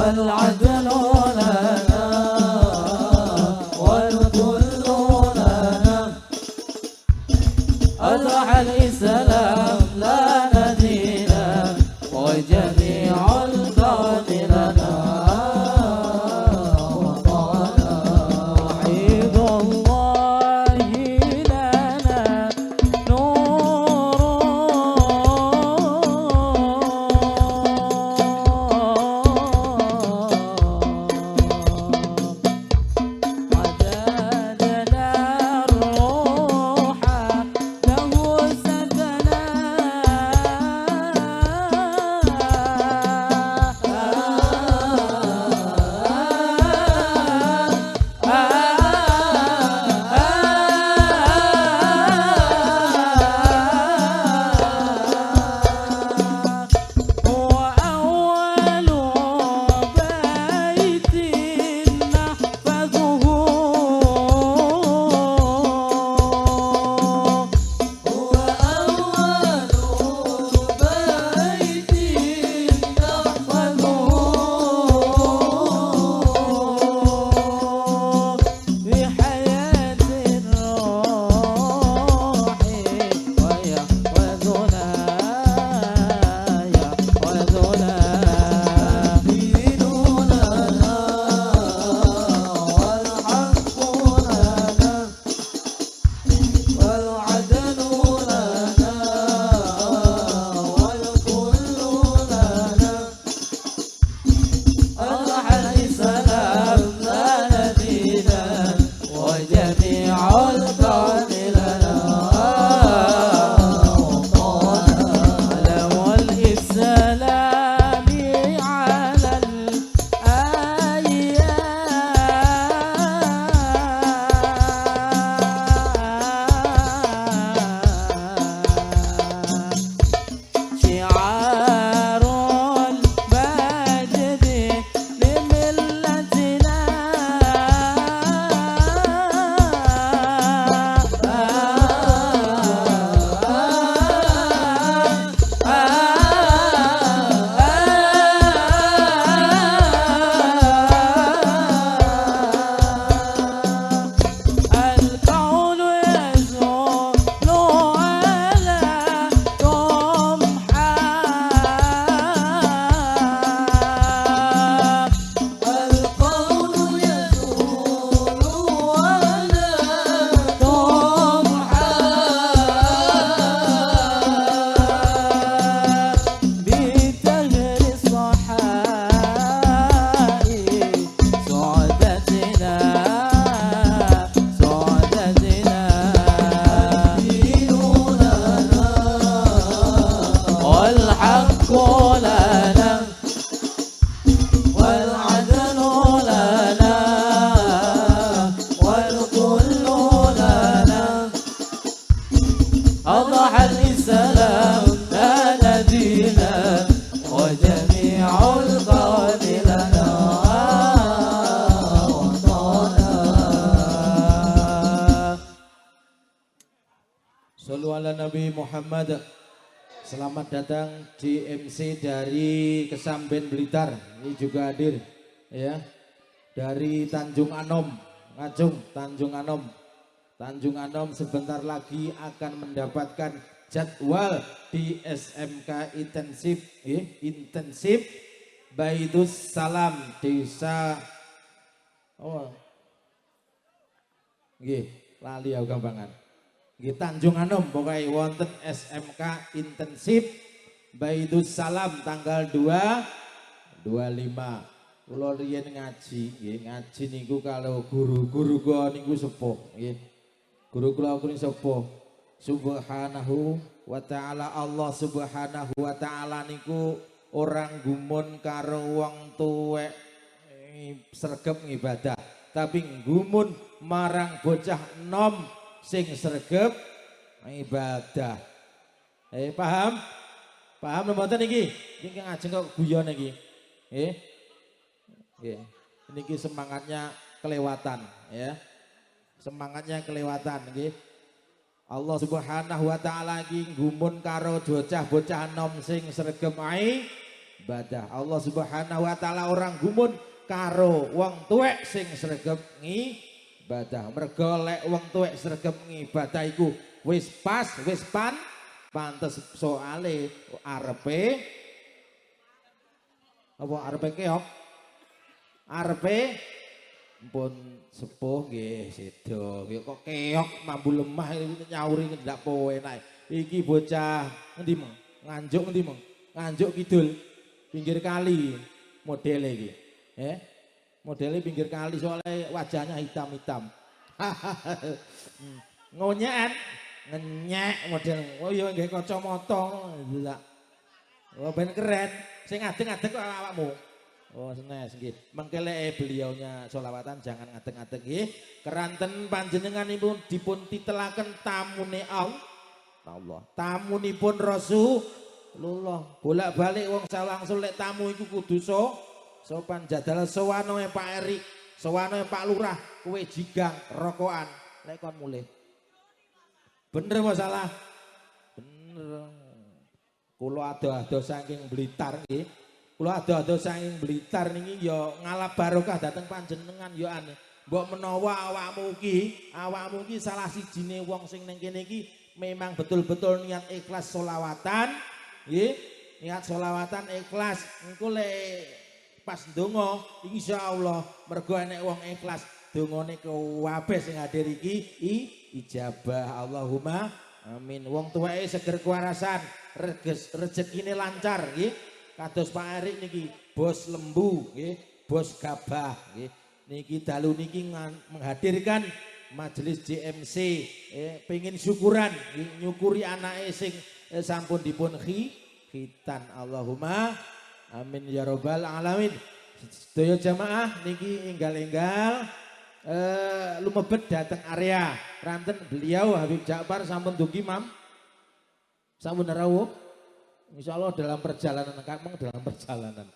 والعدل لنا والكل لنا أضحى الإسلام لنا دينا وجميع الكون لنا وطنا عيد الله لنا نور عددنا الروح له سكنا هو أول بيت نحفظه هو أول بيت نحفظه في حياة الروح ويحفظنا يحفظنا دين لنا والحق لنا والعدل لنا والكل لنا أضحى الإسلام لنا دينا وجميع الكون لنا وطنا علم الإسلام على الآيات شعار المجد لملتنا الكون يزول على طمحا الكون يزول على طمحا بتجري الصحائف سعدتنا سعدتنا دين لنا والحق لنا والعدل لنا والكل لنا أضحى الإسلام لنا دينا وجميع الكون لنا وطنا Shallu ala Nabi Muhammad. Selamat datang di MC dari Kesamben Blitar. Ini juga hadir ya. Dari Tanjung Anom, Ngajung, Tanjung Anom. Tanjung Anom sebentar lagi akan mendapatkan jadwal di SMK intensif intensif Baitus Salam Desa lali aku gampangan. Nggih Tanjung Anom pokoknya wonten SMK intensif Baitus Salam tanggal 25. Kula riyen ngaji, nggih ngaji niku kalau guru-guru kula niku sepuh nggih. Guru kula niku sepuh. Subhanahu wa ta'ala, Allah subhanahu wa ta'ala niku orang gumun karo wong tuwek sregep ngibadah, tapi gumun marang bocah enom sing sregep ibadah. Paham? Paham mboten iki? Iki ngajeng kok guyon iki. Nggih. Niki semangatnya kelewatan ya. Semangatnya kelewatan nggih. Allah Subhanahu wa taala iki gumun karo bocah-bocah enom sing sregep ibadah. Allah Subhanahu wa taala orang gumun karo wong tuwek sing sregep ibadah. Mergo lek wong tuwek sregep ibadah iku wis pas, wis pantes soale arepe apa arepe keok? Arepe pun sepuh nggih sedo. Kok keok mambu lemah nyauri ndak po enak. Iki bocah ngendi mong? Nganjuk ngendi mong? Nganjuk kidul pinggir kali modele iki. Modele pinggir kali soalnya wajahnya hitam-hitam. Ngonyek ngenyek model. Oh iya nggih kacamata. Oh ben keren. Sing ngadeg-ngadeg kok awakmu. Oh senes nggih. Mengkele beliaunya sholawatan jangan ngadeg-ngadeg nggih. Keranten panjenenganipun dipun titelaken tamune Allah. Tamunipun Rasulullah. Bolak-balik wong sawangsul lek tamu iku kudu sopan jadal sowanoe Pak Erik, sowanoe Pak Lurah, kowe jigang rokokan lek kon mulih. Bener apa salah? Bener. Kula ado-ado saking Blitar nggih. Kula ado-ado saking Blitar niki ya ngalap barokah dateng panjenengan ya aneh. Mbok menawa awakmu iki salah sijine wong sing ning kene iki memang betul-betul niat ikhlas sholawatan, nggih. Niat sholawatan ikhlas. Engko lek pas ndonga insyaallah mergo enek wong ikhlas dongane kabeh sing hadir iki ijabah. Allahumma amin. Wong tuweke seger kewarasan, rezekine lancar nggih. Kados Pak Erik niki bos lembu nggih, bos gabah nggih. Niki dalu niki menghadirkan majelis JMC pengen syukuran nyukuri anake sing sampun dipun khitan. Allahumma amin ya robbal alamin. Sedaya jamaah niki enggal-enggal lumebet dateng area ranten beliau Habib Ja'far sampun dugi mam sampun rawuh insyaallah dalam perjalanan dalam perjalanan.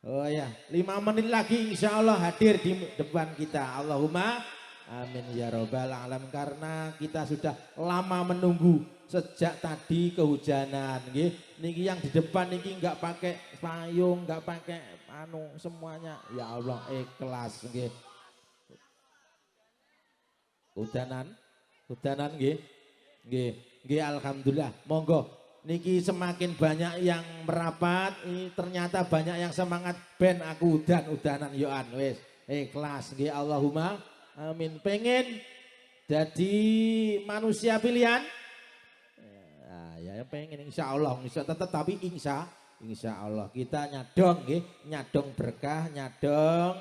Oh ya 5 menit lagi insyaallah hadir di depan kita. Allahumma amin ya robbal alamin. Karena kita sudah lama menunggu sejak tadi kehujanan nggih. Niki yang di depan niki enggak pakai payung, enggak pakai semuanya. Ya Allah ikhlas nggih. Hudanan nggih. Nggih alhamdulillah. Monggo niki semakin banyak yang merapat, ini ternyata banyak yang semangat ben aku udanan yoan wis ikhlas nggih. Allahumma amin. Pengen jadi manusia pilihan ya pengen insyaallah tapi insya Allah kita nyadong nggih, nyadong berkah, nyadong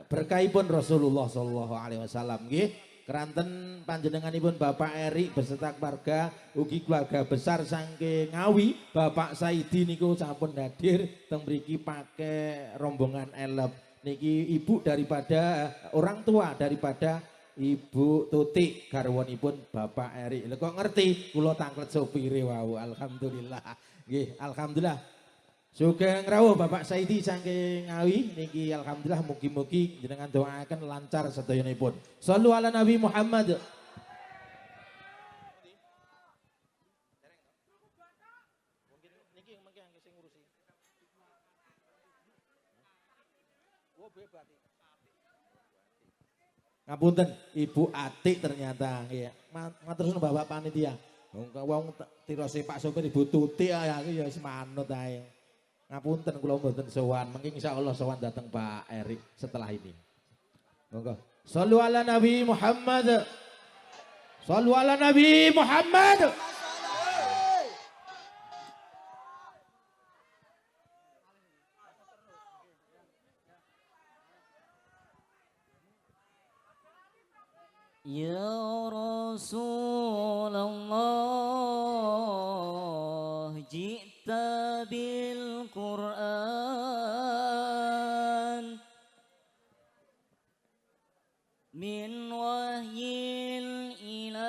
berkahipun Rasulullah sallallahu alaihi wasallam nggih. Keranten panjenenganipun Bapak Erik beserta keluarga ugi keluarga besar saking Ngawi, Bapak Saidi niku sampun hadir teng mriki pakai rombongan elep. Niki ibu daripada orang tua daripada Ibu Tuti garwanipun Bapak Erik. Lha kok ngerti kula tanglet sopire wau. Alhamdulillah. Nggih, alhamdulillah. Sugeng rawuh Bapak Saidi saking Ngawi niki alhamdulillah mugi-mugi jenengan doakan lancar sedayanipun. Shallu ala Nabi Muhammad. Ngapunten Ibu Atik ternyata nggih. Matur nuwun Bapak panitia. Wong tirose Pak Sopir Ibu Tuti ya wis manut ae. Ngapunten kula mboten sowan, mengki insyaallah sowan dateng Pak Erik setelah ini. Monggo. Shallu ala Nabi Muhammad. Shallu ala Nabi Muhammad. Ya Rasulullah ji'ta bil Qur'an min wahyil ilah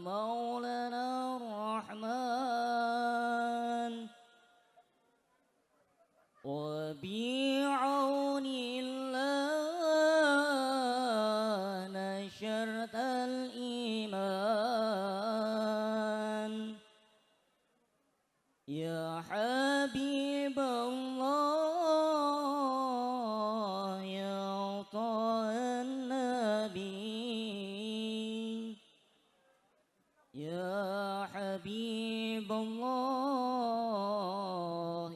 maulana rahman wa bi'aunillah al-iman حبيب الله يا طه النبي يا حبيب الله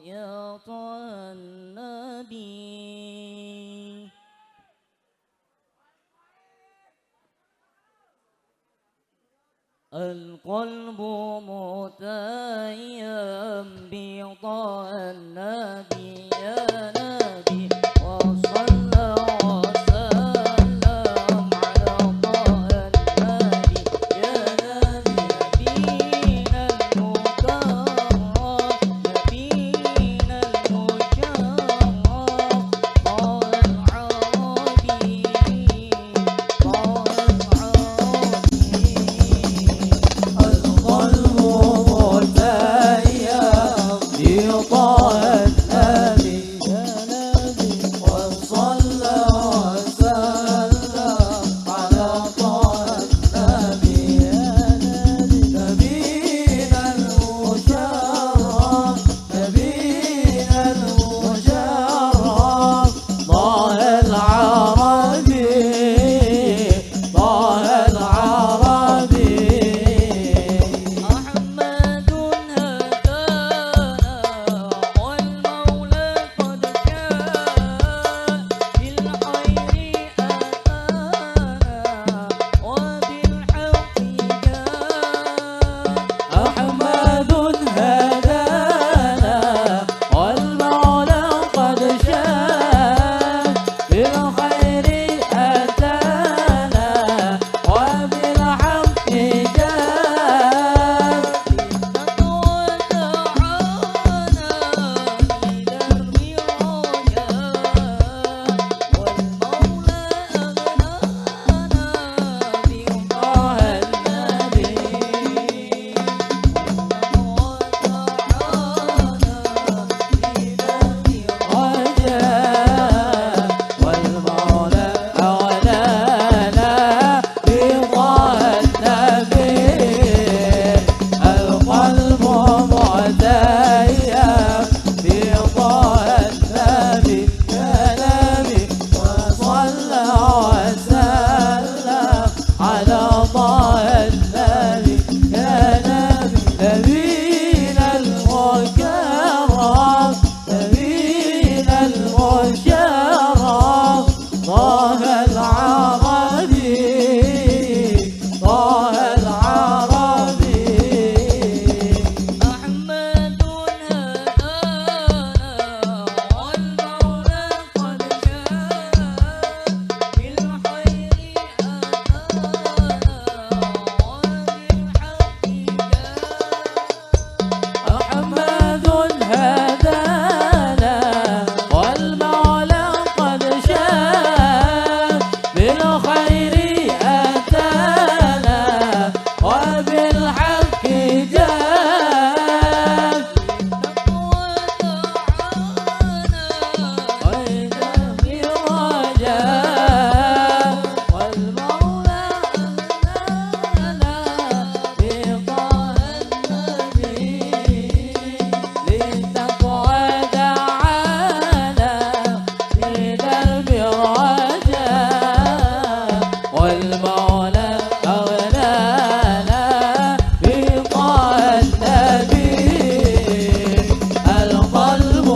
يا طه النبي القلب متيم بطه النبي يا نبي وصلى وسلم على طه النبي يا نبي نبينا المكرم نبينا المشرف طه العربي طه العربي القلب متيم بطه النبي يا نبي وصلى وسلم على طه النبي يا نبي نبينا المشرف نبينا المشرف طه العربي طه العربي أحمد هدانا والمولى قد جاء بالخير أتانا وبالحق جاء أحمد هدانا والمولى قد شاء بالخير أتانا وبالحق جاء تقوى دعانا إلى الرجاء والمولى أغنانا طه بطه النبي وجاء والمولى أغنانا بطه النبي القلب متيم بطه النبي يا نبي وصلى وسلم على طه النبي يا نبي نبينا المكرم نبينا المشرف طه العربي طه العربي أحمد هدانا والمولى قد جاء بالخير أتانا وبالحق جاء أحمد هدانا والمولى أغنانا بطه النبي للتقوى دعانا لدرب الرجاء والمولى أغنانا بطه النبي القلب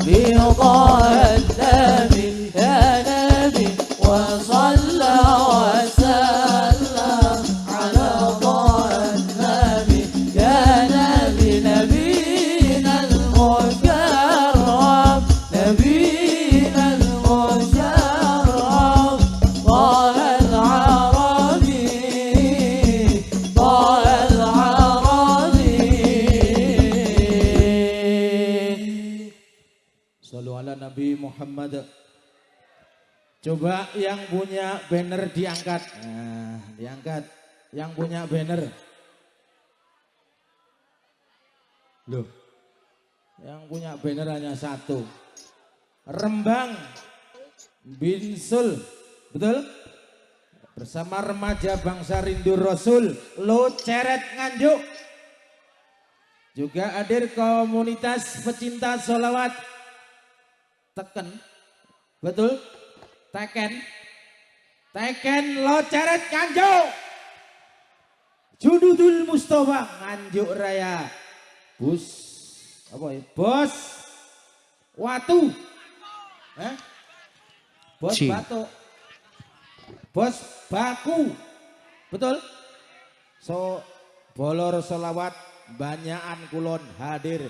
متيم بطه النبي يا نبي وصلى وسلم على طه النبي يا نبي نبينا المشرف نبينا المشرف طه العربي طه العربي Sallu ala Nabi Muhammad. Coba yang punya banner diangkat. Nah, diangkat. Yang punya banner. Loh. Yang punya banner hanya satu. Rembang bin Sul. Betul? Bersama remaja bangsa rindu Rasul. Lo ceret nganjuk. Juga hadir komunitas pecinta sholawat Teken, betul? Teken Loceret Nganjuk, Jududul Mustafa Nganjuk Raya, Bos Watu, Bos Batu, Bos Baku, betul? So bolor sholawat banyakan kulon hadir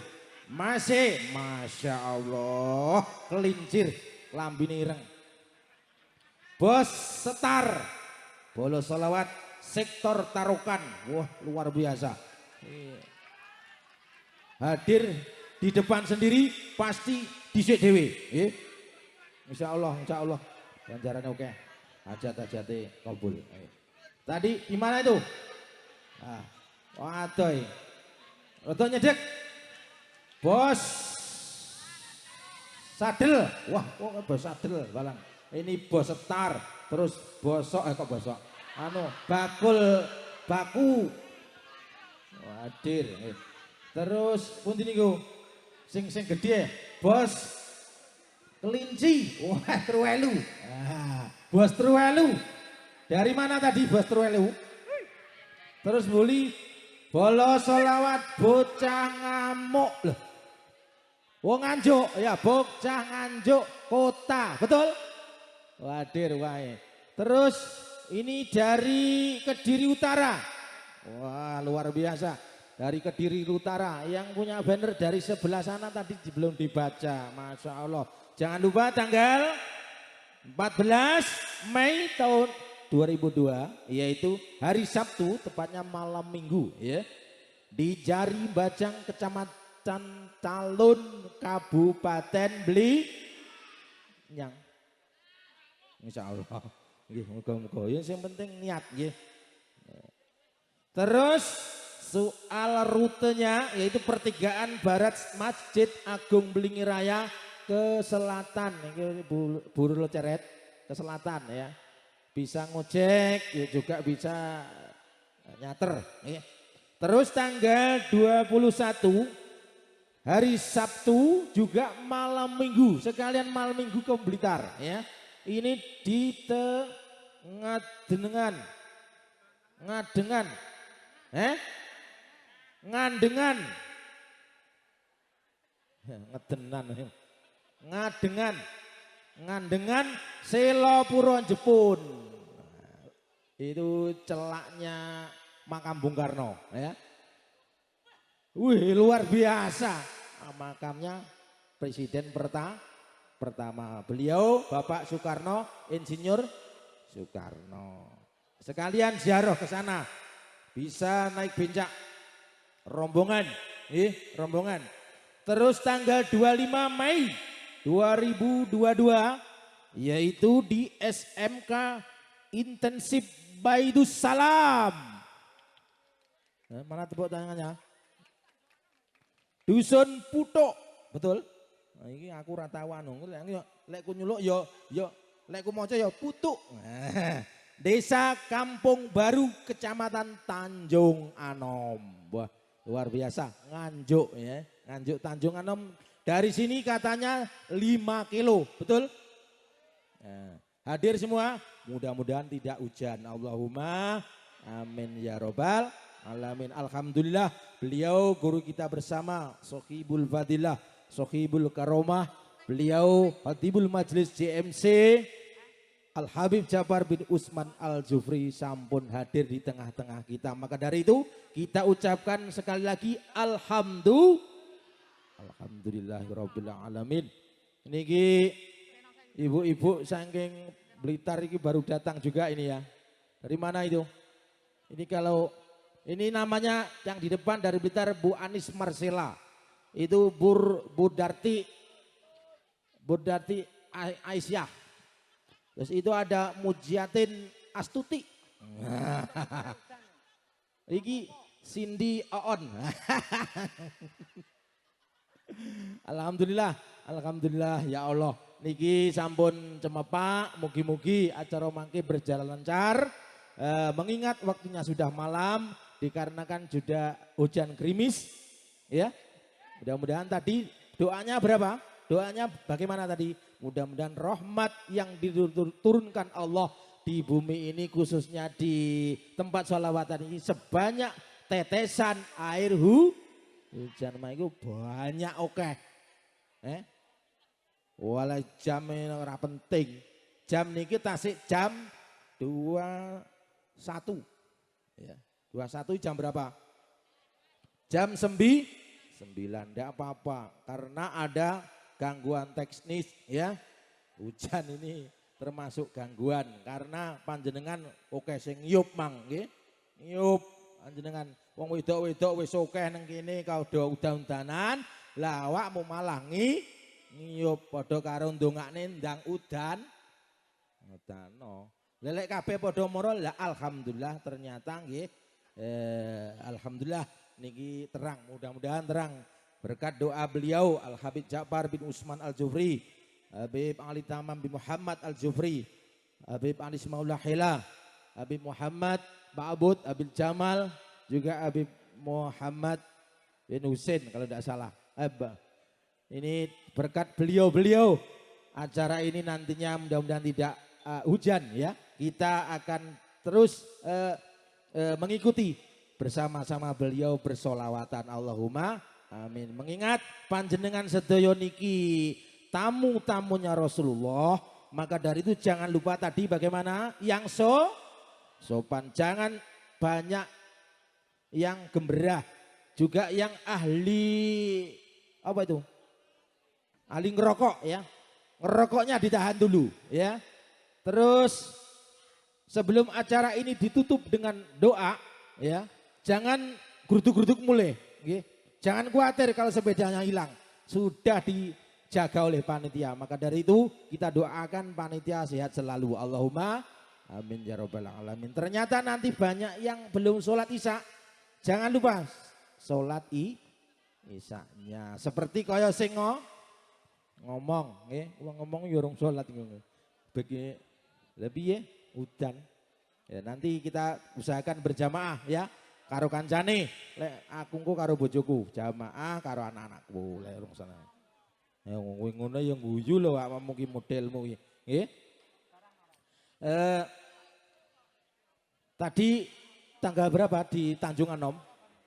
masih, masya Allah, kelincir lambine ireng. Bos Setar bolo sholawat sektor Tarukan, wah luar biasa, hadir di depan sendiri pasti dhisik dhewe, insya Allah ganjarannya oke, hajat-hajate kabul. Tadi di mana itu? Nah, waduh, roto nyedek, Bos Sadel, wah kok Bos Sadel balang. Ini Bos Setar, terus Bosok, kok Bosok? Baku, hadir. Terus pun niku, sing gede, Bos Kelinci, wah Truwelu. Bos Truwelu, dari mana tadi Bos Truwelu? Terus buli bolo sholawat bocah ngamuk loh. Wong Nganjuk ya, bocah Nganjuk kota, betul? Wadir wae. Terus ini dari Kediri Utara. Wah, luar biasa. Dari Kediri Utara yang punya banner dari sebelah sana tadi belum dibaca. Masya Allah. Jangan lupa tanggal 14 Mei tahun 2002, yaitu hari Sabtu, tepatnya malam Minggu ya. Di Jari Bajang, Kecamatan Talun, Kabupaten Blinyang. Insya Allah, muka-muka ya, yang penting niat ya. Terus soal rutenya yaitu pertigaan barat Masjid Agung Belingi Raya ke selatan, Buru Loceret ke selatan ya. Bisa ngojek ya, juga bisa nyater ya. Terus tanggal 21 hari Sabtu juga malam Minggu, sekalian malam Minggu ke Blitar ya. Ini di Ngadengan, Ngadengan Selo Puro Jepun. Itu celaknya makam Bung Karno ya. Wih, luar biasa. Makamnya Presiden pertama beliau Bapak Soekarno, Insinyur Soekarno. Sekalian ziarah ke sana, bisa naik bencak rombongan, rombongan. Terus tanggal 25 Mei 2022 yaitu di SMK Intensif Baidus Salam. Mana tepuk tangannya? Dusun Putok, betul? Nah, ini aku ratawan, lek ku nyuluk yo lek ku maca yo Putuk. Desa Kampung Baru, Kecamatan Tanjung Anom. Wah, luar biasa, Nganjuk ya. Nganjuk Tanjung Anom. Dari sini katanya 5 kilo, betul? Nah, hadir semua, mudah-mudahan tidak hujan. Allahumma amin ya robbal alamin. Alhamdulillah, beliau guru kita bersama, Sohibul Fadilah, Sohibul Karomah, beliau Hatibul Majlis JMC Al Habib Jafar bin Usman Al Jufri sampun hadir di tengah-tengah kita. Maka dari itu kita ucapkan sekali lagi Alhamdulillahirabbil alamin. Niki ibu-ibu saking Blitar ini baru datang juga ini ya. Dari mana itu? Ini kalau ini namanya yang di depan dari Blitar Bu Anis Marcella. Itu Budarti Aisyah. Terus itu ada Mujiatin Astuti. Iki Cindy Oon. Alhamdulillah ya Allah. Niki sampun cemepak, mugi-mugi acara mangke berjalan lancar. Mengingat waktunya sudah malam, dikarenakan sudah hujan gerimis. Ya. Mudah-mudahan tadi doanya berapa? Doanya bagaimana tadi? Mudah-mudahan rahmat yang diturunkan Allah di bumi ini khususnya di tempat sholawatan ini sebanyak tetesan air hujan itu banyak oke. Walau jam ini ora penting. Jam niki tasik jam 21. Ya. 21 jam berapa? Jam 9 enggak apa-apa karena ada gangguan teknis ya. Hujan ini termasuk gangguan karena panjenengan oke sing ngiyup mang nggih. Ngiyup panjenengan wong wedok-wedok wis oke nang kene kau do udan-udanan, lah awakmu malah ngiyup padha karo ndongakne ndang udan. Ngotano. Lelek kabeh padha moro lah alhamdulillah ternyata nggih alhamdulillah niki terang, mudah-mudahan terang berkat doa beliau Al Habib Ja'far bin Usman Al Jufri, Habib Ali Tamam bin Muhammad Al Jufri, Habib Ali Maula Hila, Habib Muhammad Ba'abud, Habib Jamal, juga Habib Muhammad bin Husain kalau tidak salah. Ini berkat beliau-beliau acara ini nantinya mudah-mudahan tidak hujan ya. Kita akan terus mengikuti bersama-sama beliau bersolawatan Allahumma amin. Mengingat panjenengan sedaya niki tamu-tamunya Rasulullah, maka dari itu jangan lupa tadi bagaimana yang sopan, jangan banyak yang gemberah, juga yang ahli apa itu? Ahli ngerokok ya. Ngerokoknya ditahan dulu ya. Terus sebelum acara ini ditutup dengan doa ya. Jangan geruduk-geruduk mulai, okay? Jangan khawatir kalau sepedanya hilang, sudah dijaga oleh panitia. Maka dari itu kita doakan panitia sehat selalu. Allahumma amin ya robbal alamin. Ternyata nanti banyak yang belum sholat isya, jangan lupa sholat isya-nya. Seperti kaya sing ngomong, ngomong yorong sholat bagi lebih ya udan. Ya, nanti kita usahakan berjamaah ya. Karo kancane, aku karo bojoku, jamaah karo anak-anakku, lek rong sana. Ya ngono ya guyu lho awakmu ki modelmu ki. Nggih. Tadi tanggal berapa di Tanjung Anom?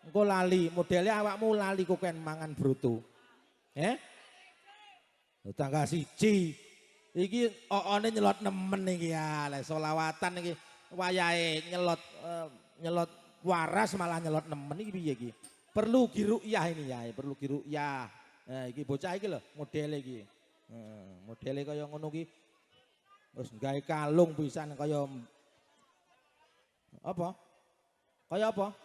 Engko lali, modelnya awakmu lali kok kan mangan bruto. Tanggal 1. Iki oone nyelot nemen iki ya, lek selawatan iki wayahe nyelot waras malah nyelot nemen iki piye iki? Perlu giru'yah ini ya, perlu giru'yah. Nah, iki bocah iki lho modele iki. Modele kaya ngono ki. Wis gawe kalung pisan kaya apa? Kaya apa?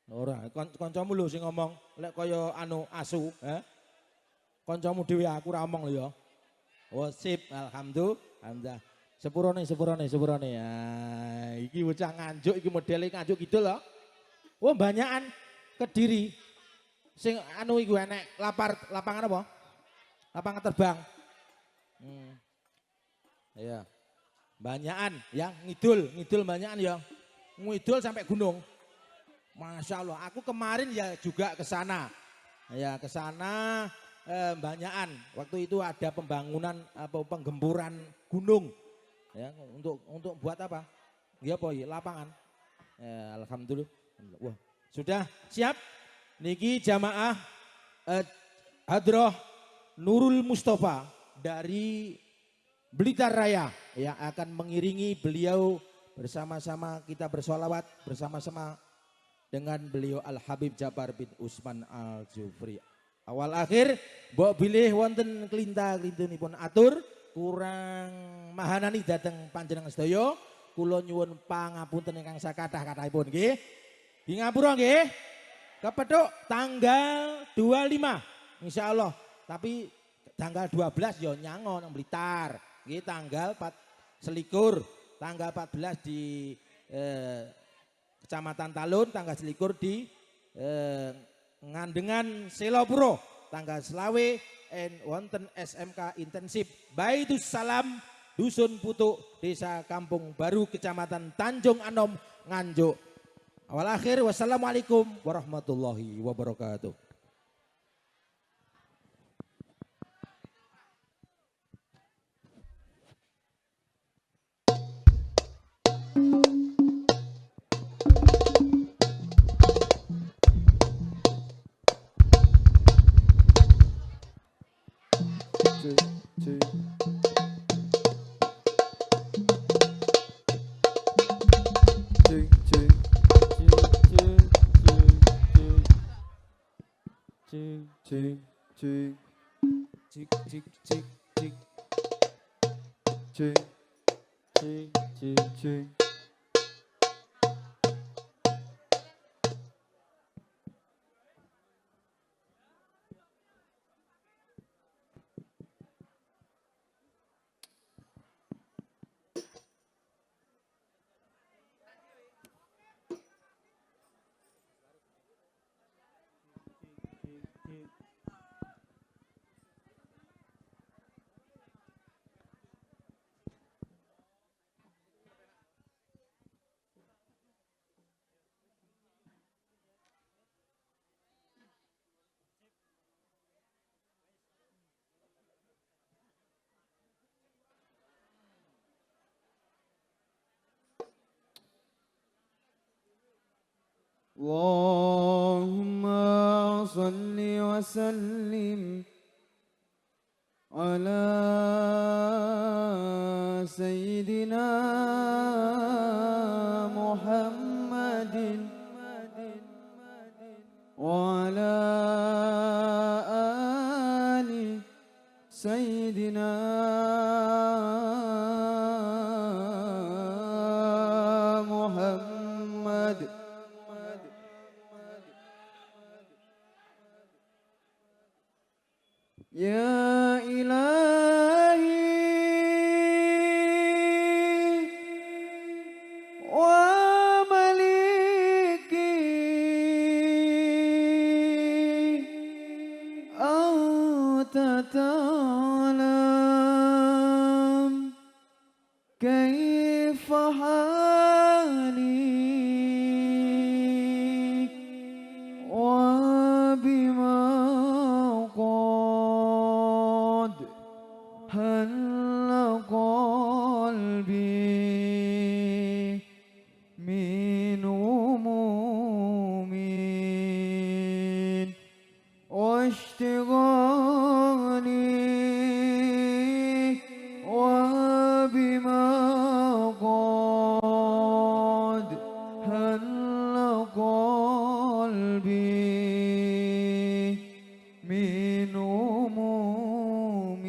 Ora, kancamu lho sing ngomong lek kaya anu asu, kancamu dhewe aku ora omong lho ya. Oh sip, alhamdulillah. Sepurone. Ya, iki bocah nganjuk iki modele nganjuk gitu loh. Oh, banyakan Kediri. Sing anu iku enek lapangan apa? Lapangan terbang. Ya. Banyakan ya, ngidul banyakan ya. Ngidul sampai gunung. Masya Allah, aku kemarin ya juga ke sana. Ya, ke sana banyakan. Waktu itu ada pembangunan penggemburan gunung. Ya, untuk buat apa? Ya apa ya, lapangan. Ya, alhamdulillah. Wah, sudah siap? Niki jamaah Hadroh Nurul Mustafa dari Blitar Raya yang akan mengiringi beliau bersama-sama kita bersolawat bersama-sama dengan beliau Al Habib Ja'far bin Usman Al Jufri. Awal akhir mbok bilih wonten kelinta-kelintunipun atur kurang mahanani dateng panjenengan sedaya, kula nyuwun pangapunten ingkang sakathah-kathahipun nggih. Di ngapura nggih. Kepethuk tanggal 25 insyaallah. Tapi tanggal 12 ya nyangon nang Blitar. Nggih tanggal 4 tanggal 14 di Kecamatan Talun, tanggal 21 di Ngandengan Selopuro, tanggal selawe wonten SMK intensif Baitus Salam Dusun Putuk Desa Kampung Baru Kecamatan Tanjung Anom Nganjuk. Awal akhir, wassalamualaikum warahmatullahi wabarakatuh. اللهم صل وسلم على سيدنا محمد وعلى آل سيدنا محمد يا إلهي ومليكي أنت تعلم كيف حالي وبما قد هل قلبي من هموم واشتغالي وبما قد هل قلبي من هموم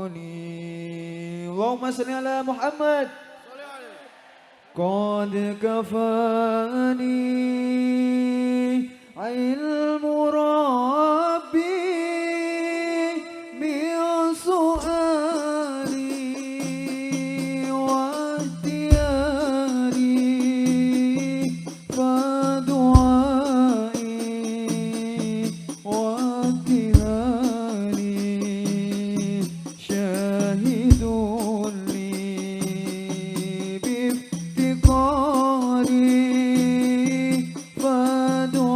واشتغالي اللهم صل على محمد قد كفاني علم ربي من سؤالي واختياري فدعائي وابتهالي شاهد لي بافتقاري فدعائي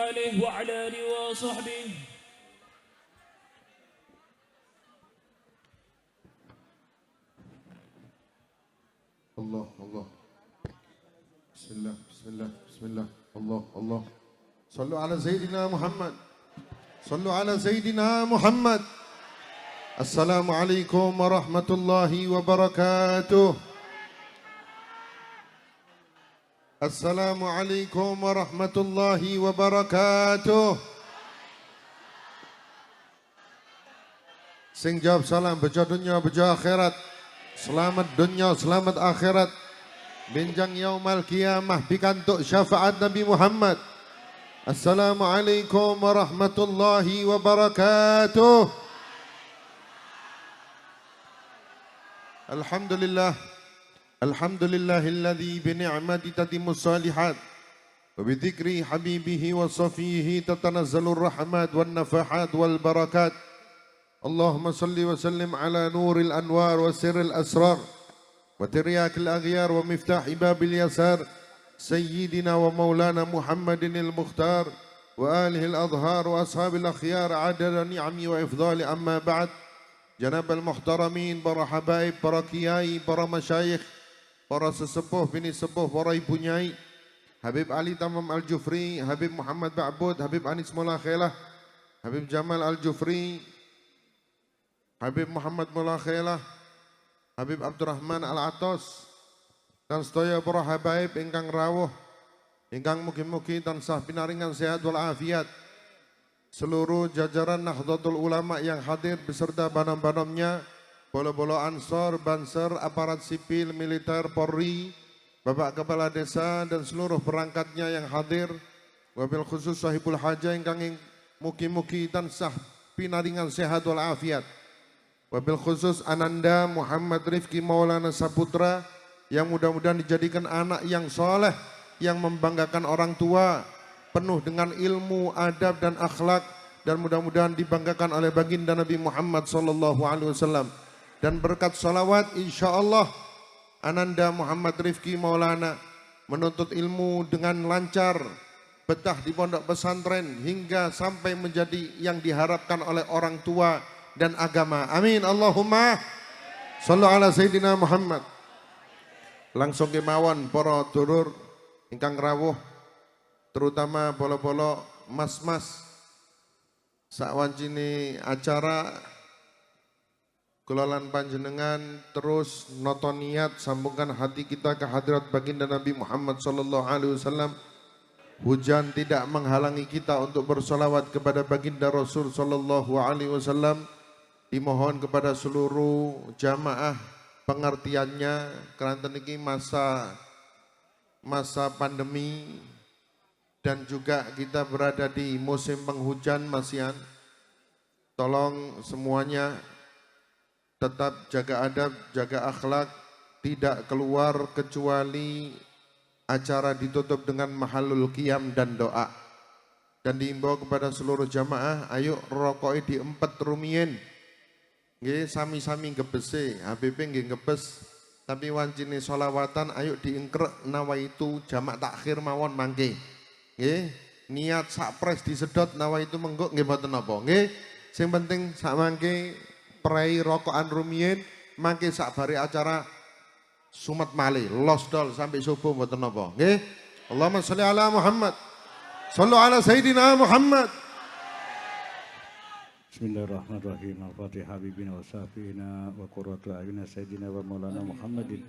آله وعلى آله وصحبه. الله الله بسم الله بسم الله بسم الله الله الله صلوا على سيدنا محمد صلوا على سيدنا محمد. السلام عليكم ورحمة الله وبركاته. السلام عليكم ورحمة الله وبركاته. Sing jawab salam bejo dunya bejo akhirat. Selamat dunia, selamat akhirat. Benjang yaumal qiyamah bikantuk syafaat Nabi Muhammad. Assalamualaikum warahmatullahi wabarakatuh. Alhamdulillah. Alhamdulillahilladzi bini'mati tatimmus salihat. Wa bidzikri habibihi wa safihi tatanazzalur rahmat wan nafahat wal barakat. اللهم صل وسلم على نور الأنوار وسر الأسرار وترياك الأغيار ومفتاح باب اليسار سيدنا ومولانا محمد المختار وآله الأظهار وأصحاب الأخيار عدد نعمي وإفضال. أما بعد جناب المحترمين para habaib, para kiai, para masyayikh, para sesepuh, bini sepuh, para ibu nyai, Habib Ali Tamam Al-Jufri, Habib Muhammad Ba'bud, Habib Anis Mullah Khailah, Habib Jamal Al-Jufri, Habib Muhammad Mullah Khailah, Habib Abdurrahman Al-Atos, dan sedaya para habaib ingkang rawuh, ingkang mugi-mugi tansah pinaringan sehat wal afiat. Seluruh jajaran Nahdlatul Ulama yang hadir beserta banom-banomnya, bolo-bolo Ansor, Banser, aparat sipil, militer, Polri, Bapak Kepala Desa dan seluruh perangkatnya yang hadir. Wabil khusus sahibul haja ingkang mugi-mugi tansah pinaringan sehat wal afiat. Wabil khusus Ananda Muhammad Rifki Maulana Saputra yang mudah-mudahan dijadikan anak yang soleh, yang membanggakan orang tua, penuh dengan ilmu, adab dan akhlak, dan mudah-mudahan dibanggakan oleh baginda Nabi Muhammad SAW. Dan berkat salawat insyaallah Ananda Muhammad Rifki Maulana menuntut ilmu dengan lancar, betah di pondok pesantren hingga sampai menjadi yang diharapkan oleh orang tua dan agama. Amin. Allahumma sallu ala Sayyidina Muhammad. Langsung kemawon para dulur ingkang rawuh, terutama bolo-bolo mas-mas sawancine acara kelolaan panjenengan terus noton niat sambungkan hati kita ke hadirat baginda Nabi Muhammad sallallahu alaihi wasallam. Hujan tidak menghalangi kita untuk bersolawat kepada baginda Rasul sallallahu alaihi wasallam. Dimohon kepada seluruh jamaah pengertiannya karena ini masa pandemi dan juga kita berada di musim penghujan masian. Tolong semuanya tetap jaga adab, jaga akhlak, tidak keluar kecuali acara ditutup dengan mahalul qiyam dan doa. Dan diimbau kepada seluruh jamaah, ayo rokoknya diempet rumien. Nggih sami-sami ngebese, HBP nggih ngebes, tapi wancine sholawatan ayo diingkrek nawaitu jamak takhir mawon mangke. Nggih, niat sakpres disedot nawaitu menggok nggih mboten napa. Nggih, sing penting sak mangke prei rokokan rumiyin, mangke sak bare acara sumet malih, losdol sampai subuh mboten napa. Nggih. Allahumma sholli ala Muhammad. Shallu ala Sayyidina Muhammad. Bismillahirrahmanirrahim. Al-Fatihah habibina wa safina wa qurratu a'yunina sayyidina wa maulana Muhammadin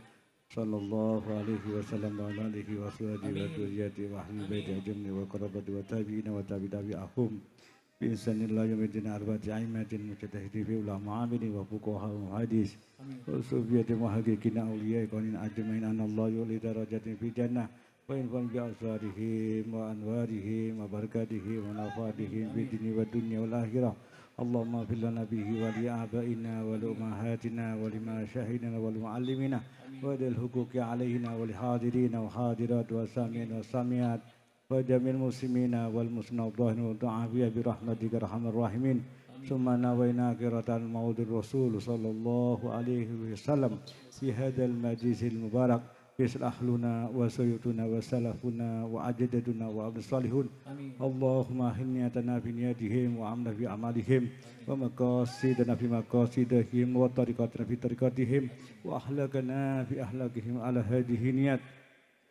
sallallahu alaihi wasallam wa ala alihi wa sahbihi wa dzurriyyati wa ahli baiti ajma'in wa qarabati wa tabi'ina wa tabi'ahum bi ihsanillah yaumiddin arba'ati aimatin mujtahidi fi ulama amini wa fuqaha wa hadis wa sufiyati muhaqqiqina awliya qanin ajma'in anallahu yuli darajatin fi jannah wa in bi asrarihim wa anwarihim wa barakatihim wa nafatihim fi dunya wa dunya wal akhirah. Allahumma fil lana bihi wa li abaina wa li ummahatina wa lima syahidina wa li muallimina wa dil huquqi alaihina wa li hadirina wa hadirat wa samiin wa samiat wa jamil muslimina wal muslimat wa ta'afiya bi rahmatika arhamar rahimin. Summa nawayna qiratan maudir rasul sallallahu alaihi wasallam fi hadzal majlisil mubarak يصلح لنا وسيدنا وسلفنا وأجدادنا وأبن الصالحون اللهم أهلنا في نياتهم وعملنا في أعمالهم ومقاصدنا في مقاصدهم وطريقتنا في طريقتهم وأخلاقنا في أخلاقهم على هذه النيات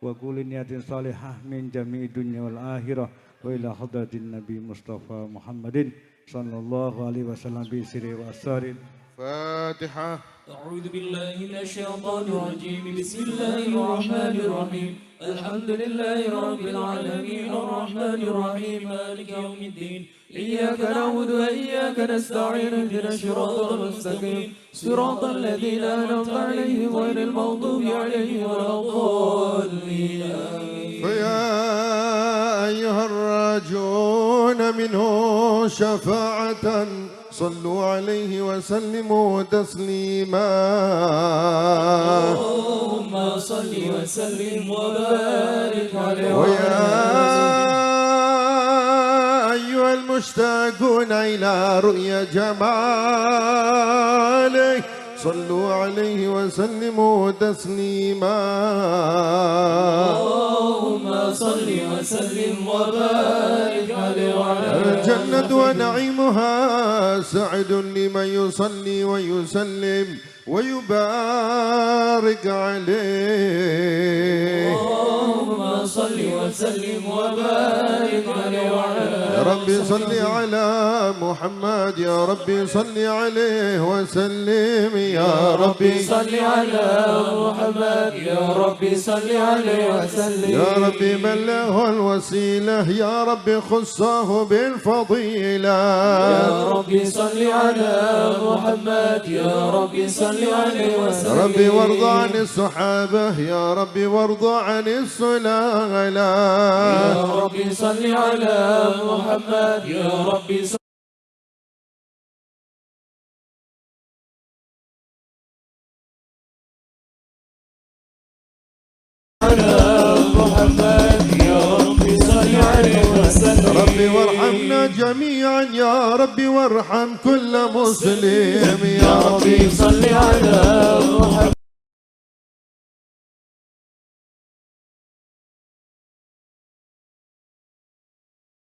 وكل نيات صالحة من جميع الدنيا والآخرة وإلى حضرة النبي مصطفى محمد صلى الله عليه وسلم بسر وأسرار فاتحة. أعوذ بالله من الشيطان الرجيم بسم الله الرحمن الرحيم الحمد لله رب العالمين الرحمن الرحيم مالك يوم الدين إياك نعبد وإياك نستعين اهدنا الصراط المستقيم صراط الذين أنعمت عليهم غير المغضوب عليهم ولا الضالين فيا أيها الراجون منه شفاعة صلوا عليه وسلموا تسليما اللهم صل وسلم وبارك عليه ويا أيها المشتاقون إلى رؤيا جماله صلوا عليه وسلموا تسليما اللهم صل وسلم وبارك عليه وعلى الجنة ونعيمها سعد لمن يصلي ويسلم ويبارك عليه اللهم صل وسلم وبارك عليه وعلى يا ربي صل على محمد يا ربي صل عليه وسلم يا ربي صل على محمد يا ربي صل عليه وسلم يا ربي بلغه الوسيلة يا ربي خصه بالفضيلة يا ربي صل على محمد يا ربي صل عليه وسلم يا ربي وارض عن الصحابة يا ربي وارض عن السلالة يا ربي صل على محمد يا ربي صل على محمد يا ربي صل عليه وسلم يا ربي وارحمنا جميعا يا ربي وارحم كل مسلم يا ربي صل على محمد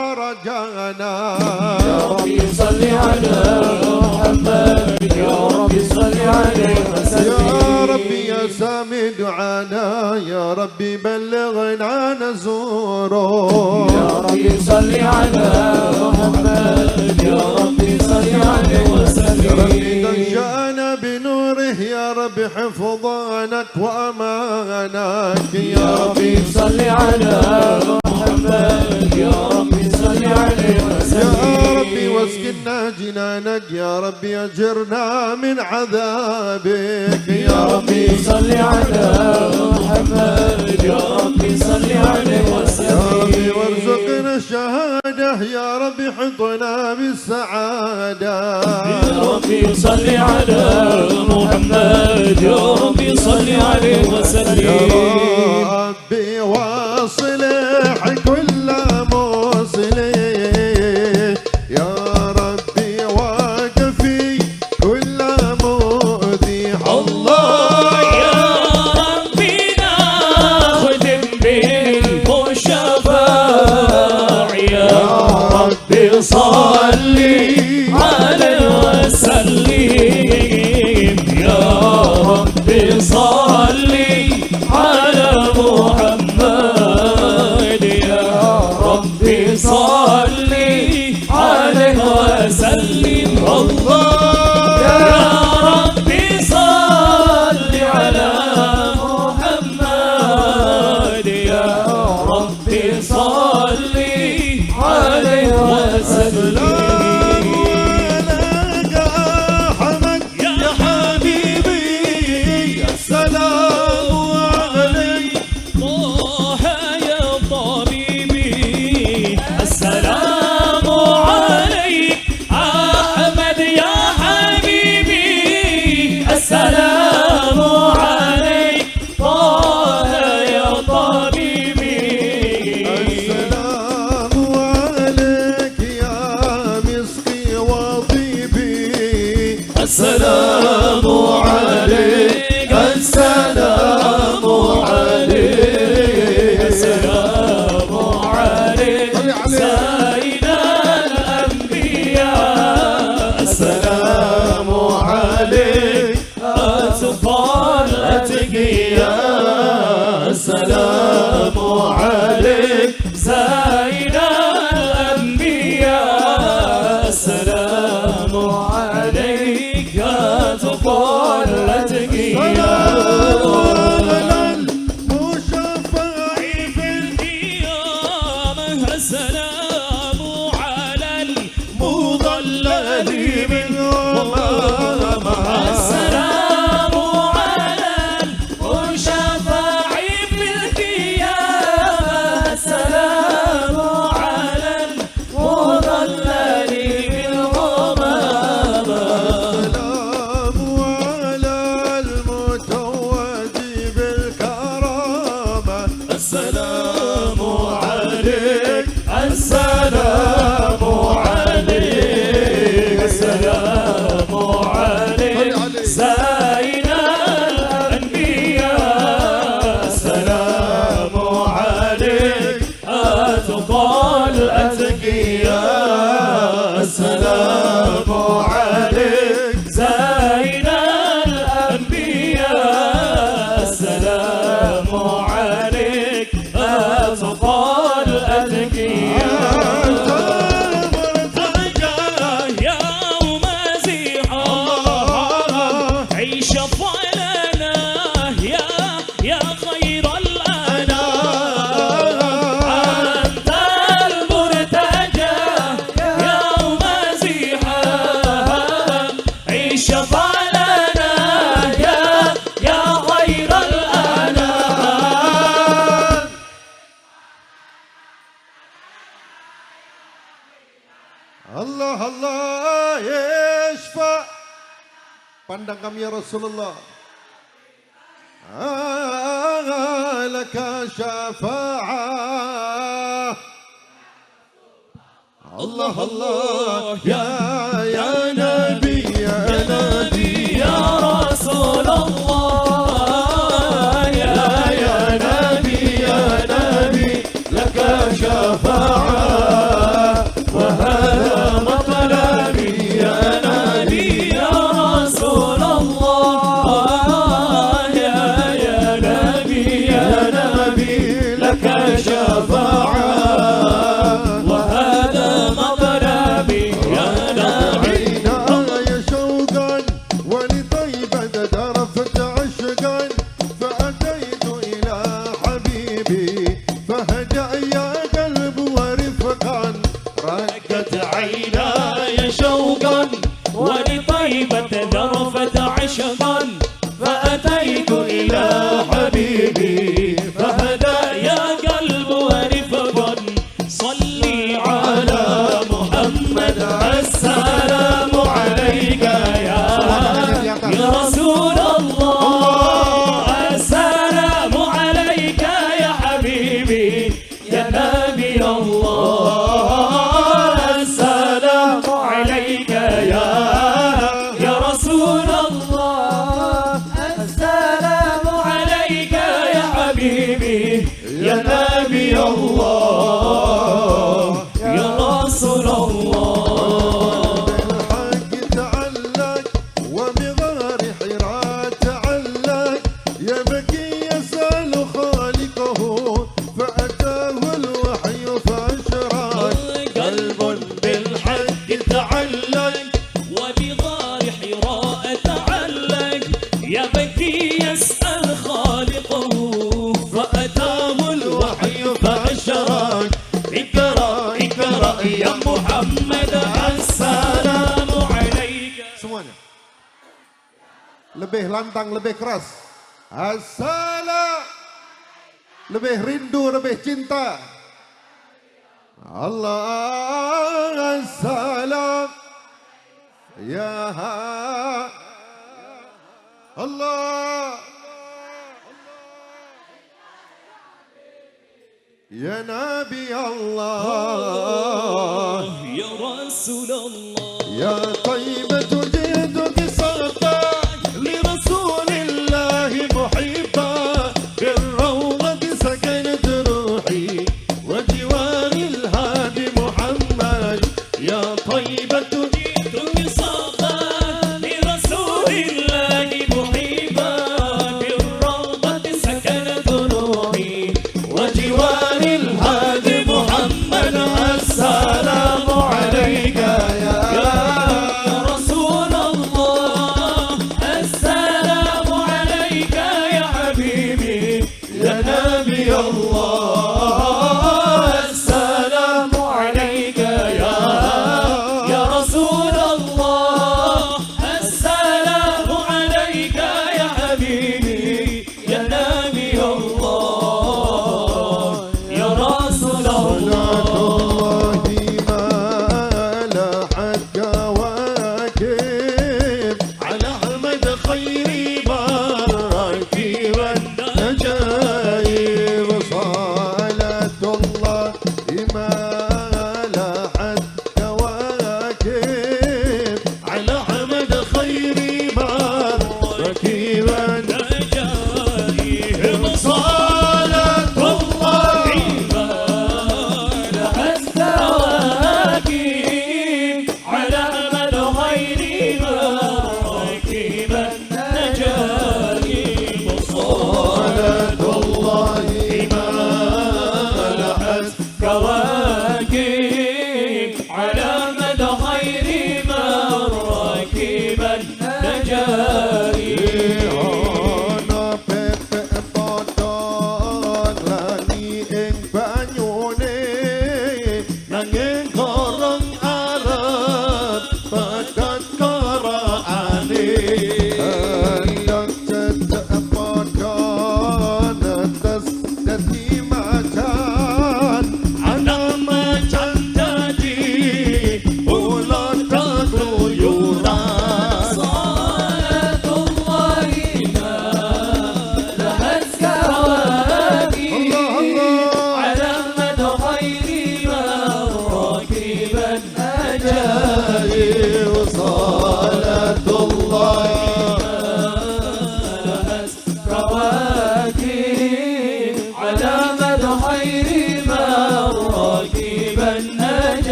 رجانا يا ربي صل على محمد يا ربي صل عليه وسلم يا ربي يا سامي دعانا يا ربي بلغنا نزوره يا ربي صل على محمد يا ربي صل عليه يا وسلم ربي تنشأنا بنوره يا ربي حفظانك وأمانك يا ربي صل على محمد يا ربي صل عليه يا وسلم ربي واسكننا جنانك يا ربي أجرنا من عذابك يا ربي صل على محمد يا ربي صل عليه يا وسلم ربي وارزقنا الشهادة يا ربي حطنا بالسعادة يا ربي صل على محمد يا ربي صل عليه يا وسلم ربي واصلح كل مسلم يا ربي واكفي كل مؤذي الله يا ربي ناخذ بالشفاع يا ربي صلي عليه وسلم يا ربي صلي على محمد يا ربي صلي عليه وسلم الله يا ربي صلي على محمد يا ربي صلي عليه وسلم عليك زين الأنبياء السلام عليك يا تقى الأتقياء المشفع في القيامة السلام على المضلل من غمامة السلام على المشفع في القيامة السلام على المضلل من غمامة السلام على المتوج بالكرامة السلام عليك السلام عليك السلام عليك زين الأنبياء السلام عليك أتقى الأتقياء السلام عليك زين الأنبياء السلام عليك أتقى الأتقياء يا مزيحا عيش فلنا يا خير الأنام أنت المرتجى يا مزيحا عيش فلنا يا خير الأنام Allah Allah yashfa. Pandang kami ya Rasulullah. Laka syafa'ah. Allah Allah ya Nabi ya Nabi يا رسول الله يا نبي لك شفاعة وهذا مطلبي يا نبي يا رسول الله يا نبي لك شفاعة وهذا مطلبي يا نبي عيناي شوقا ولطيبة درفت عشقا فأتيت إلى حبيبي فهدأ يا قلب ورفقا رقت عيناي شوقا ولطيبة ذرفت عشقا فأتيت إلى حبيبي فهدى يا قلب ورفقا صلي على محمد السلام عليك يا رسول الله السلام عليك يا حبيبي يا نبي الله السلام عليك يا رسول الله السلام عليك يا حبيبي يا نبي الله يا رسول الله بالحق تعلق وبغار حراء تعلق يبكي يسأل خالقه فأتاه الوحي فأشرق قلب بالحق تعلق وبغار حراء تعلق يبكي يسأل خالقه فأتاه الوحي فأشرق اقرأ يا محمد السلام عليك semuanya lebih lantang lebih keras assalam lebih rindu lebih cinta Allah assalam ya Allah ya Nabi Allah يا رسول الله يا طيبة جئتك صدى لرسول الله محبا بالروضة سكنت روحي وجوار الهادي محمد يا طيبة جئتك صدى لرسول الله محبا بالروضة سكنت روحي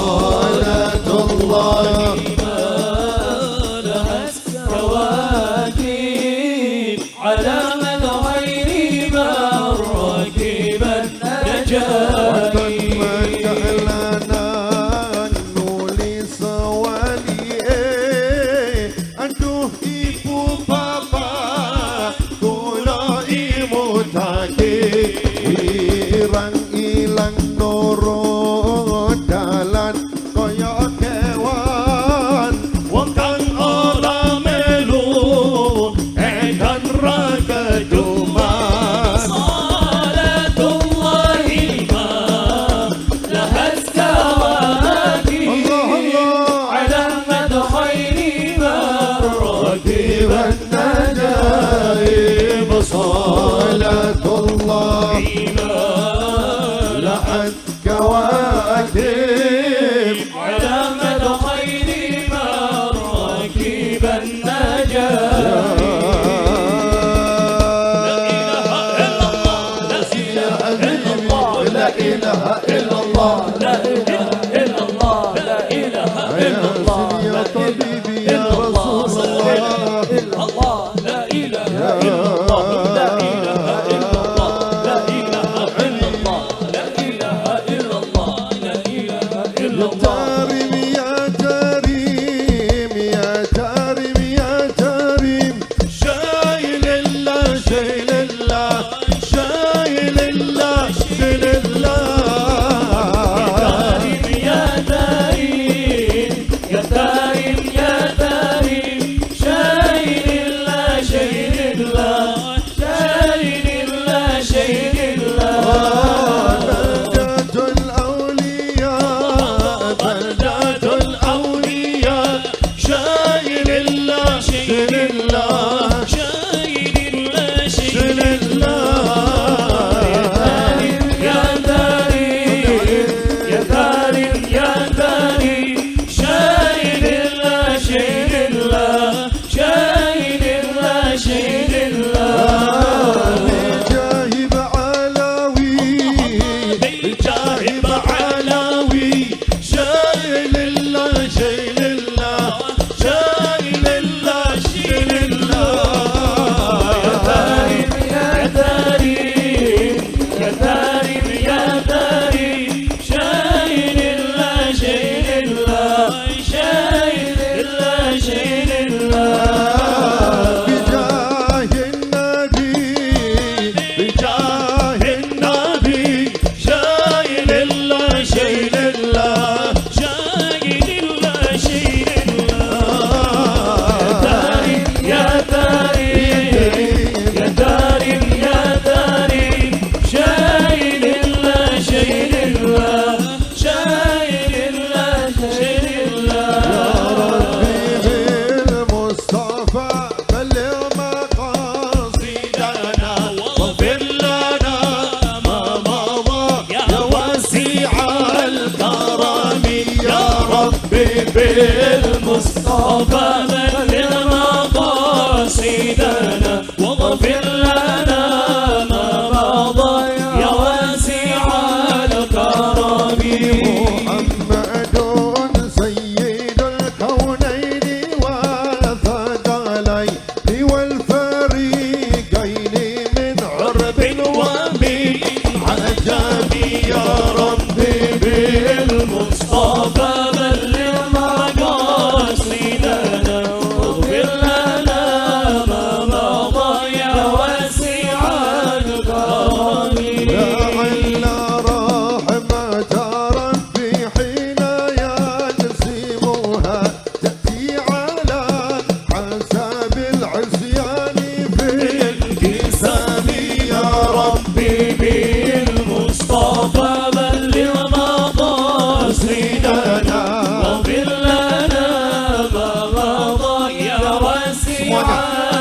صلاة الله كواكب على من غير ما ركب النجاة وقد مدح لنا النور سوالي أن تهيب بابا kulai mutake wirang ilang noro dalan kaya kewan wong kang ora melu edan ra keduma salatullahi ma lahas kawakib ala man khayri ma rakib والنجائب صلاة الله لحد كواكب على من خير ما ركب النجاة لا إله إلا الله لا إله إلا الله لا إله إلا الله يا طبيبي يا رسول الله الله لا إله إلا الله لا إله إلا الله لا إله إلا الله لا إله إلا الله لا إله إلا الله يا كريم يا كريم يا كريم شايل الله شايل الله شايل الله شايل الله يا دارين يا دارين يا دارين شايل الله شايل الله شايل الله شايل الله بلدة الأولياء بلدة الأولياء شايل الله شايل الله شايل الله شايل شايل الله يا دارين يا دارين يا دارين شايل الله شايل الله شايل الله شايل الله جاهب علاوي جاهب علاوي شايل الله شايل الله شايل الله شايل الله يا دارين يا دارين يا دارين يا دارين شايل الله شايل الله شايل الله شايل الله بجاه النبي بجاه النبي شايل الله شايل الله شايل الله شايل الله يا دارين يا دارين يا دارين شايل الله شايل الله شايل الله شايل الله بالمصطفى بلغ مقاصدنا واغفر لنا ما مضى يا واسع الكرم يا ربي بالمصطفى بلغ مقاصدنا واغفر لنا ما مضى يا واسع الكرم محمد سيد الكونين والثقلين والفريقين من عرب ومن عجب يا ربي بالمصطفى بلغ مقاصدنا واغفر لنا ما مضى يا واسع الكرم لعل رحمة ربي حين ينسمها تأتي على حسب العصيان في الانقسام يا ربي بالمصطفى بلغ مقاصدنا واغفر لنا ما مضى يا واسع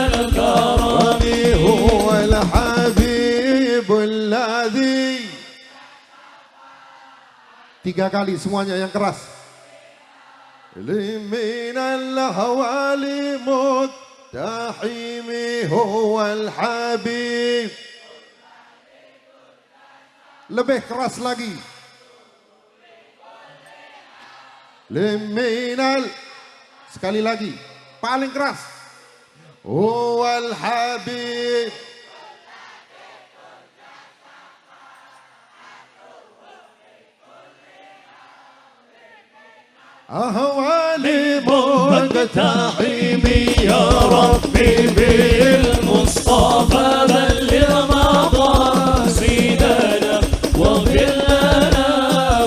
الكرم هو الحبيب الذي tiga kali semuanya yang keras liminal hawali muttahimi huwal habib lebih keras lagi liminal. Sekali lagi, paling keras. Huwal Habib. أهوالي مقتحمي يا ربي بالمصطفى بلغ مقاصدنا واغفر لنا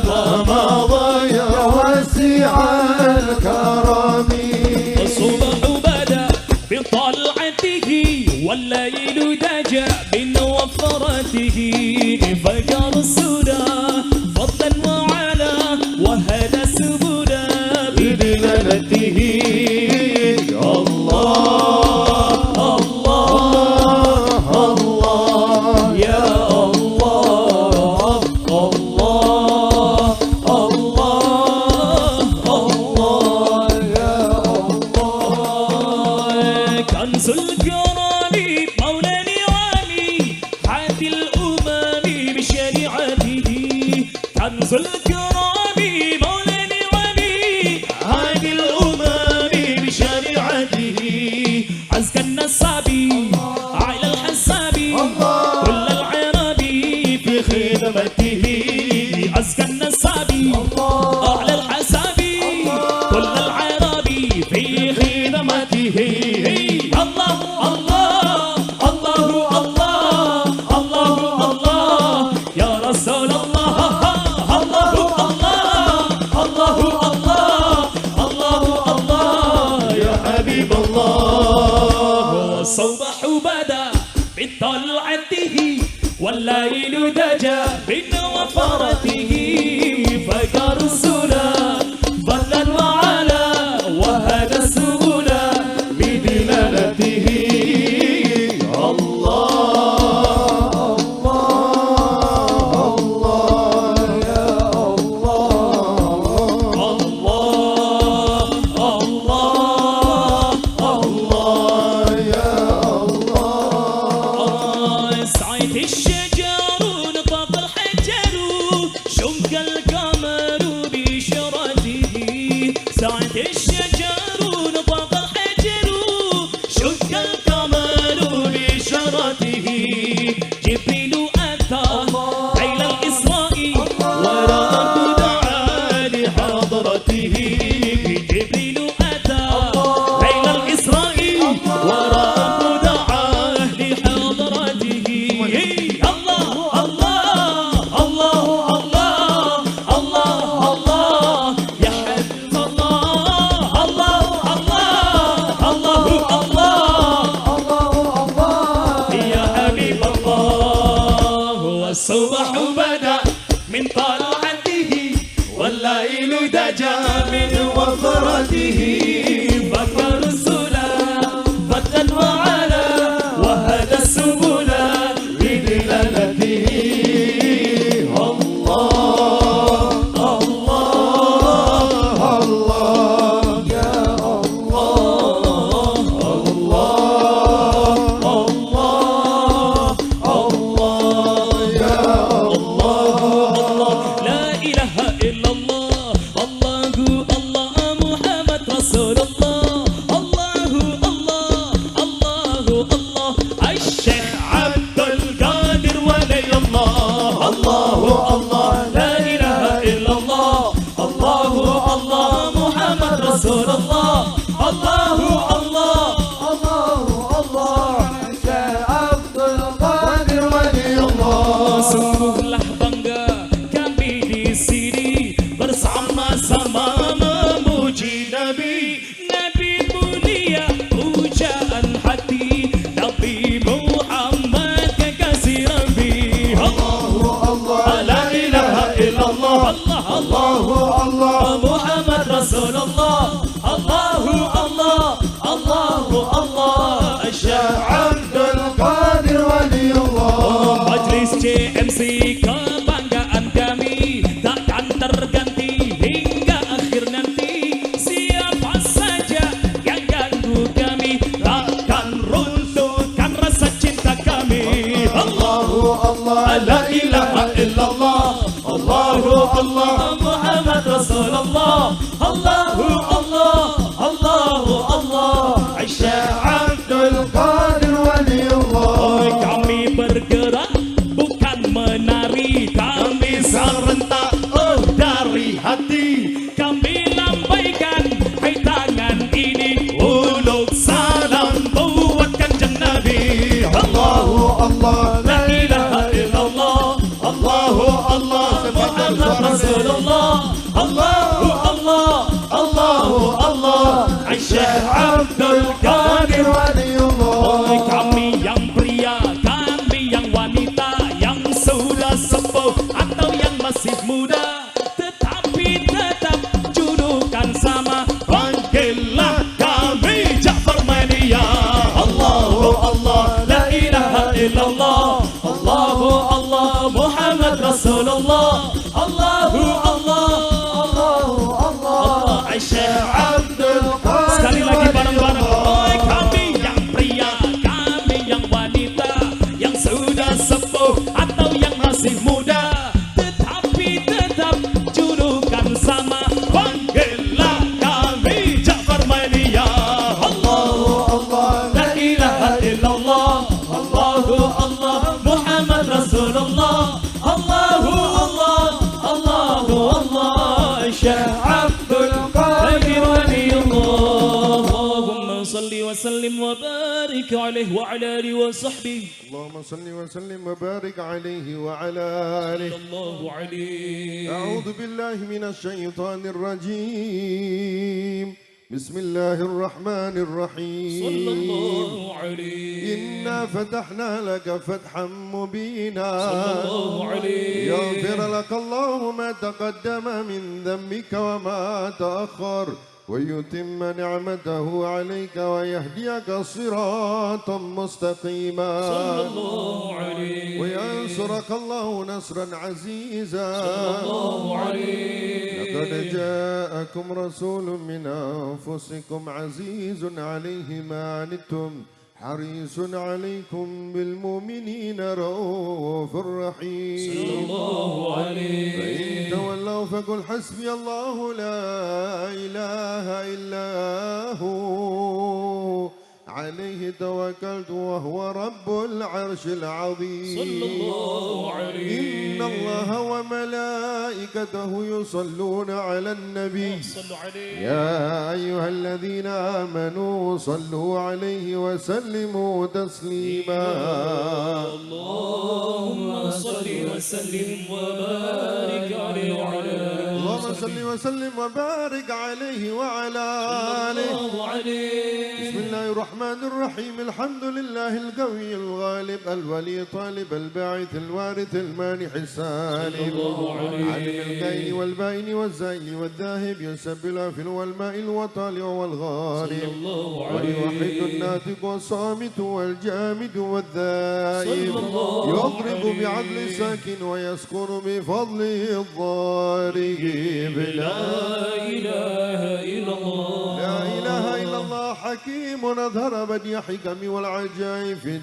ما مضى يا واسع الكرم. الصبح بدا بطلعته والليل دجى بنوفرته فجر السدى فضلا وعلا وهدى سبلا بدلالته. الله الله الله يا الله الله الله الله يا الله. كنز الكرام مولى نعمي حاد الأمم بشريعته. كنز الكرام مولى نعمي حاد الأمم بشريعته. عزك النصابي على الحسابي كل العربي في خدمته. عزك النصابي على الحسابي كل العربي في خدمته. الله الله الله الله الله الله يا رسول الله. الله الله الله الله الله يا حبيب الله. الصبح بدا بطلعته والليل دجى بنوفرته فجر السلا فضلا وعلا وهدى السبلا بدلالته. الله الله الله يا الله الله الله الله يا الله. سعيد الشجر نطق الحجر شق القمر بإشارته. سعيد الشجر نطق الحجر شق القمر بإشارته. جبريل أتى ليل الإسراء وراه دعا لحضرته. جبريل أتى ليل الإسراء وراه دعا لحضرته. الله الله الله الله الله الله يا حبيب الله. الله الله الله الله يا حبيب الله. والصبح بدا من طلعته والليل دجى من وفرته فكر السلا فضلا وعلا وهدى السبلا بدلالته. الله الله الله يا الله الله الله الله يا الله. لا إله إلا الله الله الله محمد رسول الله. الله الله الله الله الشيخ عبد القادر ولي الله. الله الله لا إله إلا الله الله الله محمد رسول الله. الله الله sungguh lah bangga kami di sini bersama-sama memuji Nabi. Nabi mulia pujaan hati Nabi Muhammad kekasih Rabbi. Allah la ilaha illallah Allah Allah Allah Muhammad Rasulullah. Allahu Allah Allahu Allah Syekh Abdul Qadir Waliullah. Majlis CMC kebanggaan kami takkan terganti hingga akhir nanti. Siapa saja yang ganggu kami takkan runtuhkan rasa cinta kami. Allahu Allah la ilaha illallah Allahu Allah Muhammad Rasulullah. الله الله الله Aisyah Abdul Qadir Wali Allah. Kami bergerak bukan menari, kami serentak dari hati. Kami lambaikan hai tangan ini uluk salam buat kanjeng Nabi. Allahu Allah la ilaha illallah, Allahu Allah Muhammad Rasulullah. Allahu Allah Allahu Allah Aisyah Abdul Qadir Waliullah. Kami yang pria, kami yang wanita, yang sudah sepuh atau yang masih muda, tetapi tetap julukan sama, panggillah kami Ja'far Mania. Allahu Allah la ilaha illallah, Allahu Allah Muhammad Rasulullah. Allahu Allah Allahu Allah Aisyah Abdul Qadir. Sekali lagi bareng-bareng. Oh, kami yang pria, kami yang wanita, yang sudah sepuh atau yang masih muda, tetapi tetap julukan sama, panggillah kami Ja'far Mania. Allahu Allah la ilaha illallah, Allahu Allah Muhammad Rasulullah. Allahu Allah Allahu Allah Aisyah Abdul Qadir Waliullah. Allahumma salli wa sallim wa barik alaihi wa ala alihi wa sahbihi. اللهم صل وسلم وبارك عليه وعلى آله. Sallallahu alaihi. أعوذ بالله من الشيطان الرجيم. بسم الله الرحمن الرحيم. Sallallahu alaihi. إنا فتحنا لك فتحا مبينا Sallallahu alaihi. يغفر لك الله ما تقدم من ذنبك وما تأخر ويتم نعمته عليك ويهديك صراطا مستقيما Sallallahu alaihi. وينصرك الله نصرا عزيزا Sallallahu alaihi. لقد جاءكم رسول من أنفسكم عزيز عليه ما عنتم حريص عليكم بالمؤمنين رؤوف رحيم. Sallallahu alaihi. فإن تولوا فقل حسبي الله لا إله إلا هو عليه توكلت وهو رب العرش العظيم. Sallallahu alaihi. إن الله وملائكته يصلون على النبي Sallu alaihi. يا أيها الذين آمنوا صلوا عليه وسلموا تسليما. اللهم صل وسلم وبارك عليه وعلى آله. اللهم صل وسلم وبارك عليه وعلى آله. الله عليه. بسم الله الرحمن الرحيم. الحمد لله القوي الغالب الولي طالب الباعث الوارث المانح السالم عالم الكائن والبائن والزائل والذاهب يسبل العافل والمائل والطالع والغارب والوحيد الناطق والصامت والجامد والذائب يضرب بعدل ساكن ويسكن بفضله الضارب. لا إله إلا الله. لا إله إلا الله حكيم أظهر بديع حكم والعجائب في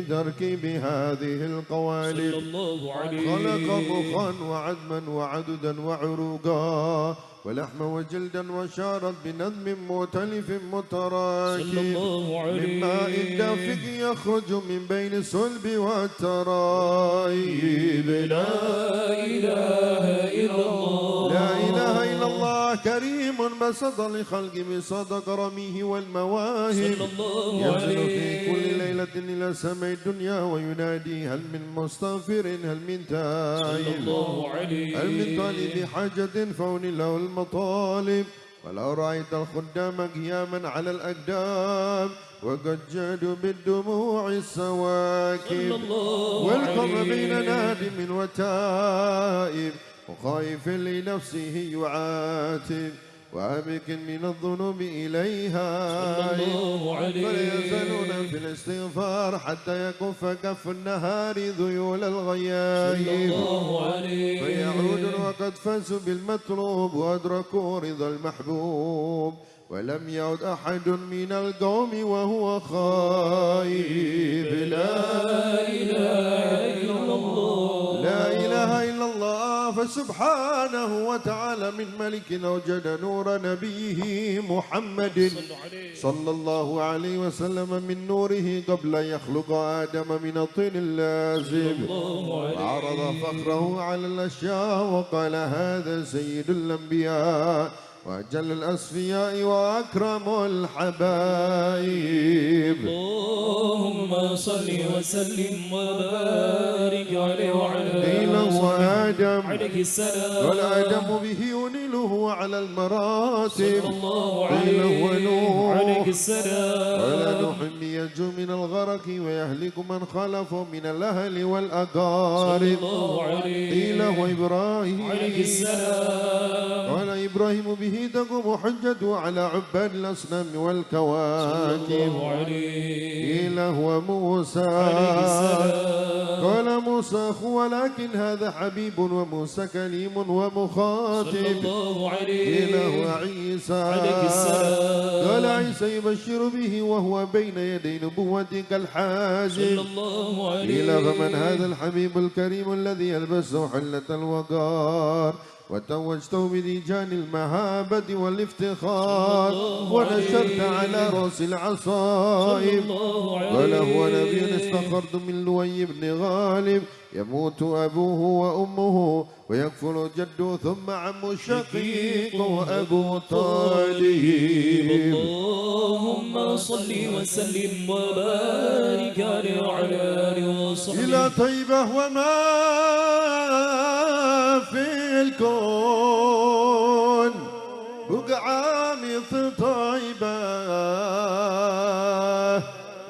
تركيب هذه القوالب. الله عليه. خلق مخا وعدما وعددا وعروقا ولحما وجلدا وشارت بنظم مؤتلف متراكب من ماء دافق يخرج من بين الصلب والترايب. لا إله إلا الله. لا إله إلا الله كريم بسط لخلق بسط كرمه والمواهب ينزل في كل ليلة إلى سماء الدنيا وينادي هل من مستغفر هل من تائب هل من طالب حاجة فون له المطالب. ولو رأيت الخدام قياما على الأقدام وقد جادوا بالدموع السواكب والقمر بين نادم وتائب وخائف لنفسه يعاتب وابك من الذنوب إليها فلا يزالون في الاستغفار حتى يكف كف النهار ذيول الغيائب فيعود وقد فازوا بالمطلوب وأدركوا رضا المحبوب ولم يعد أحد من القوم وهو خائب. لا إله إلا الله. لا إله إلا الله فسبحانه وتعالى من ملك وجد نور نبيه محمد صلى الله عليه وسلم من نوره قبل يخلق آدم من الطين اللازب، وعرض فخره على الأشياء وقال هذا سيد الأنبياء وأجل الأصفياء وأكرم الحبائب. اللهم صل وسلم وبارك عليه وعلى آله وآدم عليه السلام، والآدم به ينيله على المراتب. صلى الله قيل هو عليه نوح عليه السلام. ولا نوح ينجو من الغرق ويهلك من خلفه من الأهل والأقارب. صلى الله عليه قيل هو إبراهيم عليه السلام. قال إبراهيم به تقوم حجته على عباد الأصنام والكواكب. الله عليه قيل هو موسى قال موسى أخو ولكن هذا حبيب وموسى كليم ومخاطب. صلى الله عليه قيل هو عيسى عليه السلام. قال عيسى يبشر به وهو بين يدي نبوتك الحاجب. صلى الله عليه قيل فمن هذا الحبيب الكريم الذي يلبسه حلة الوقار وتوجته بديجان المهابة والافتخار ونشرت على رأس العصائب. قال هو نبي استخرت من لؤي بن غالب يموت أبوه وأمه ويكفل جده ثم عم الشقيق وأبو طالب. اللهم صل وسلم وبارك عليه وعلى آله وصحبه. إلى طيبة وما في الكون بقعة مثل طيبة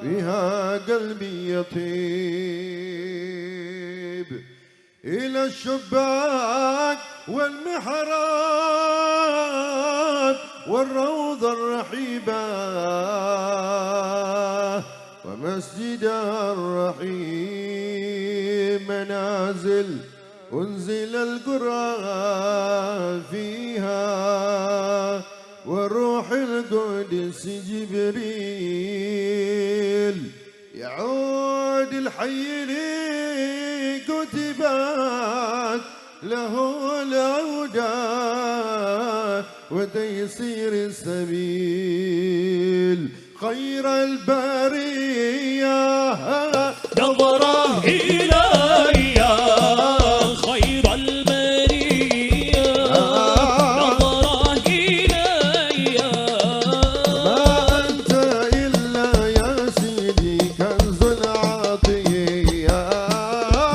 فيها قلبي يطيب. إلى الشباك والمحراب والروضة الرحيبة ومسجد الرحيم منازل أنزل القرآن فيها والروح القدس جبريل يعود الحي لي كتبات له الأوداع وتيسير السبيل خير البرية نظرة إليا خير البرية نظرة إليا ما أنت إلا يا سيدي كنز العطية. ما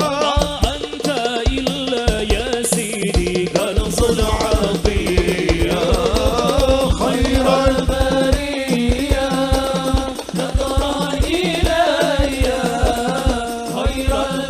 أنت إلا يا سيدي كنز العطية خير البرية نظرة إليا خير البرية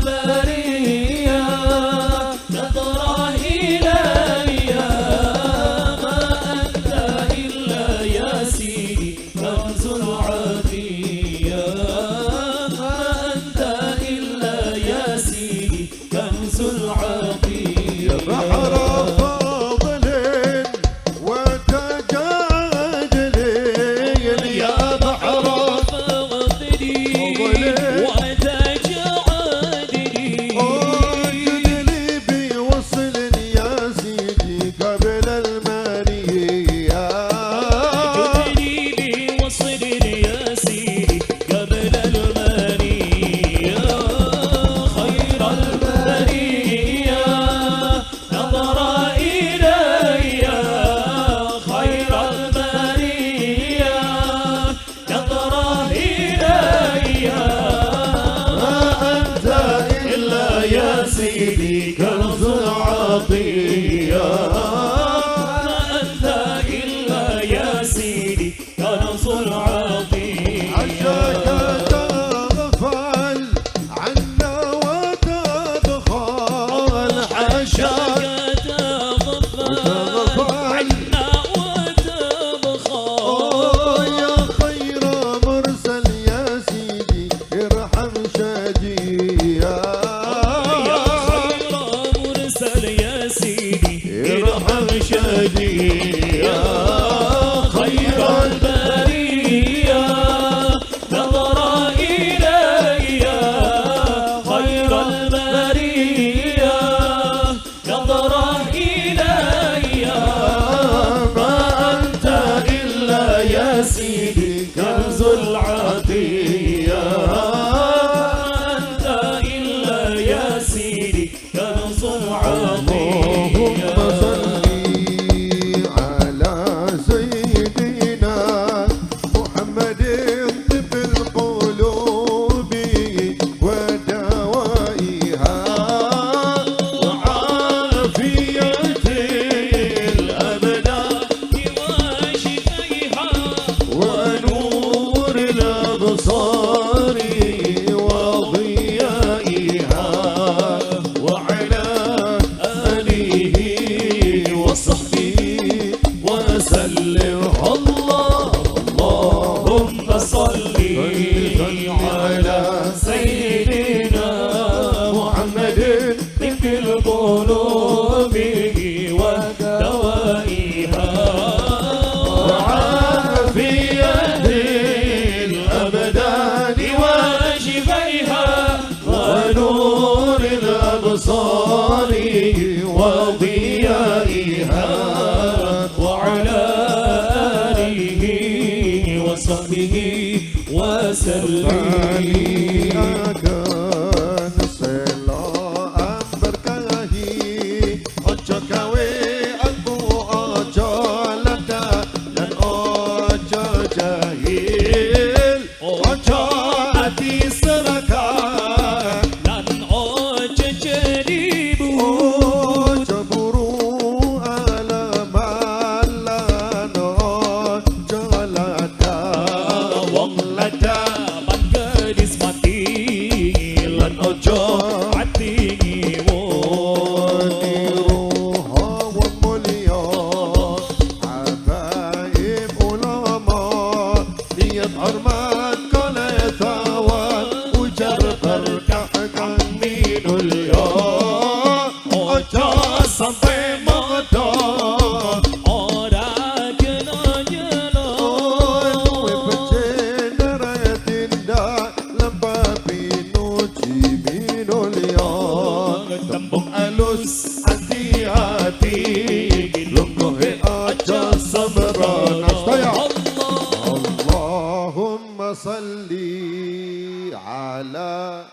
وضيائها وعلى آله وصحبه وسلم. akan selo berkahi ojo gawe aku ojo ledak dan ojo jahil ojo ati serakah Dan ojo jedibu ojo buru alaman lan ojo ledak wong ladaban gadis mati lan ojo ati ngiwon. wong mulia habaib ulama niat hormat kala tawan ujar berkah kami mulia ojo sampai modal Ora kena nyelo kowe bejenara tindak lembah pinuji minulia tembung alus hati-hati lungguhe aja sembrono sedaya Allahumma salli ala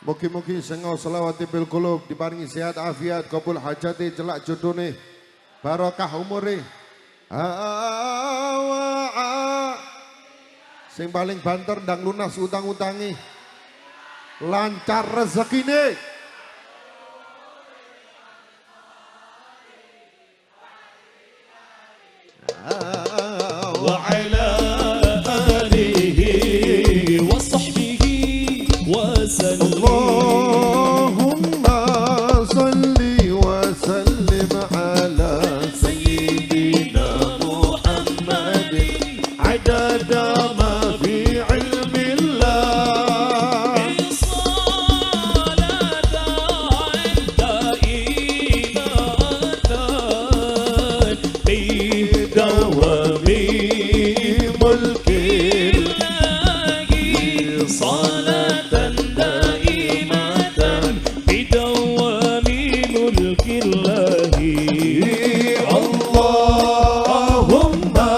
Mugi-mugi sengau selawati bil qulub diparingi sehat afiat kabul hajati celak jodone barokah umure sing paling banter ndang lunas utang-utangi lancar rezekine وعلى آله وصحبه وسلم. Allahumma salli wa sallim ala سيدنا محمد adada ma fi ilmi Allah صلاة دائمة بدوام ملك الله صلاة دائمة بدوام ملك الله. Allahumma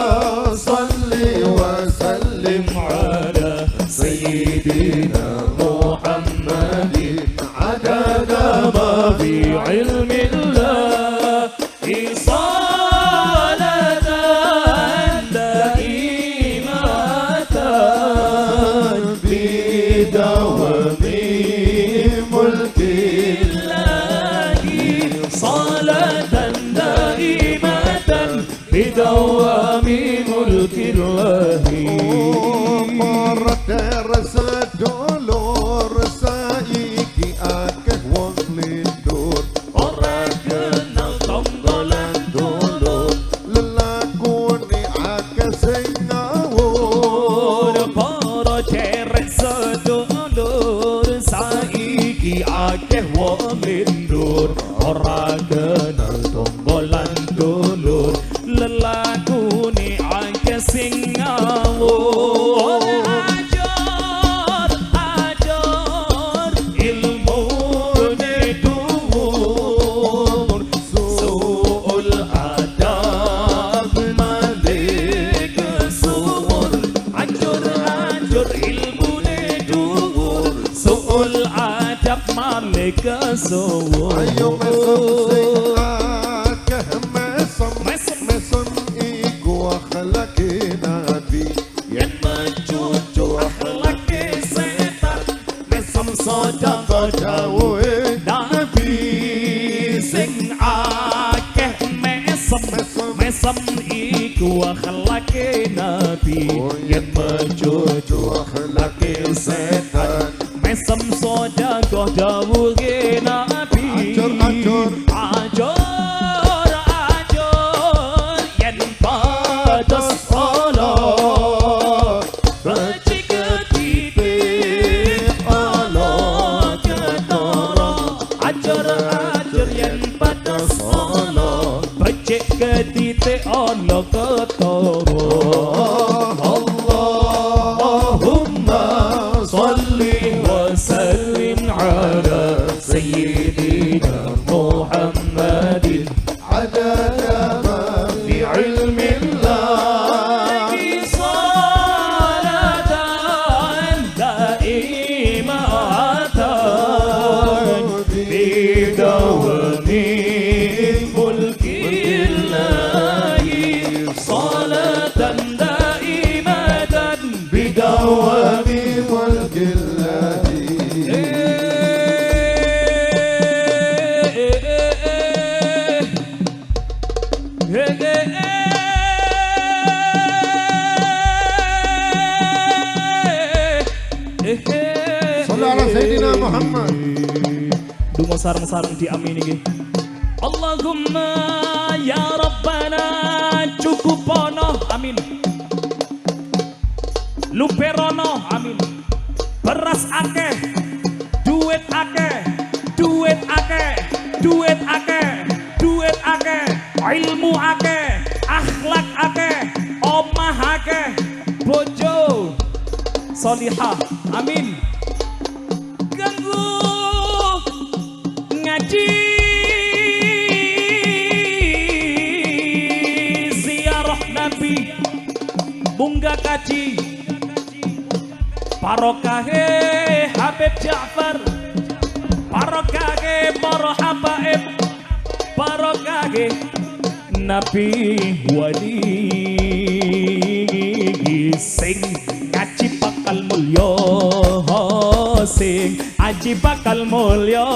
salli wa sallim على سيدنا محمد عدد ما في علم الله صلاة دائمة بدوام ملك الله صلاة دائمة بدوام ملك الله. Marader sedulur saiki akeh wong lindur Ora kenal tonggolan dulur lelakune akeh sing ngawur para cerek sedulur saiki akeh wong lindur ora kenal tonggolan dulur lelakune akeh sing ngawur ajar ilmune dhuwur suul adab malik sumur ajar ilmune dhuwur suul adab malik sumur. ayo mesem sing akeh mesem iku akhlake nabi yen mencucu akhlake setan mesem sedekah dawuhe nabi sing akeh mesem iku akhlake nabi yen mencucu akhlake setan mesem sedekah dawuhe nabi ajar yen pados Allah becik ketite Allah ketara ajar yen pados Allah becik ketite Allah ketara. Allahumma salli wa sallim ala sayyidina وبملك الله صلى على سيدنا محمد Dungo sarang-sarang diamini nggih. Allahumma ya Rabbana cukupono amin. Luperono amin. Beras akeh, duit akeh, duit akeh, duit akeh, duit akeh, ilmu akeh, akhlak akeh, omah akeh, bojo solihah amin. Ganggu ngaji ziarah nabi bunga kaji barokahe Habib Ja'far barokahe para habaib barokahe nabi wali sing ngaji bakal mulya sing aji bakal mulya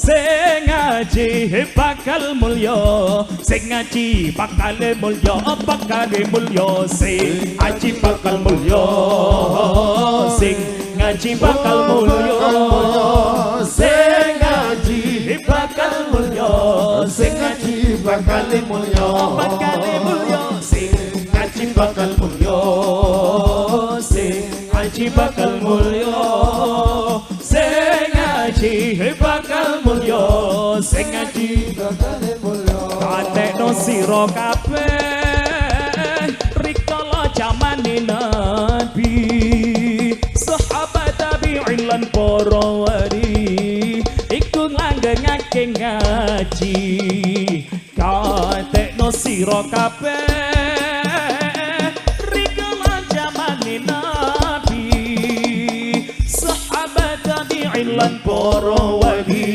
sing ngaji bakal mulya sing ngaji bakal mulya bakal mulya sing aji bakal mulya sing ngaji bakal mulya sing ngaji bakal mulya sing ngaji bakal mulya bakal mulya sing ngaji bakal mulya sing ngaji bakal mulya sing ngaji bakal mulya sing ngaji bakal mulya katekno sira kabeh rikala jamane nabi sahabat tabi'in lan para wali iku langgengake ngaji katekno sira kabeh rikala jamane nabi sahabat tabi'in lan para wali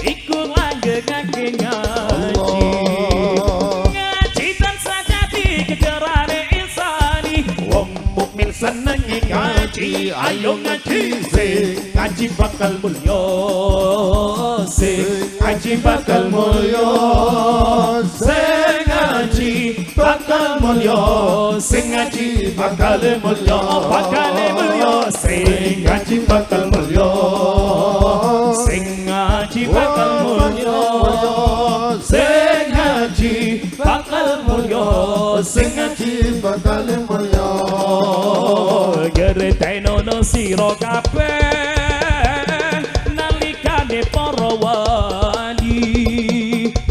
iku langgengake ngaji ngaji dan sajati kejarane insani wong mukmin seneng ngaji ayo ngaji sing ngaji bakal mulya sing ngaji bakal mulya sing ngaji bakal mulya sing ngaji bakal mulya bakal mulya sing ngaji bakal mulya sing ngaji bakal mulya sing ngaji bakal mulya sing ngaji bakal mulya gerteno no sira kabeh nalikane para wali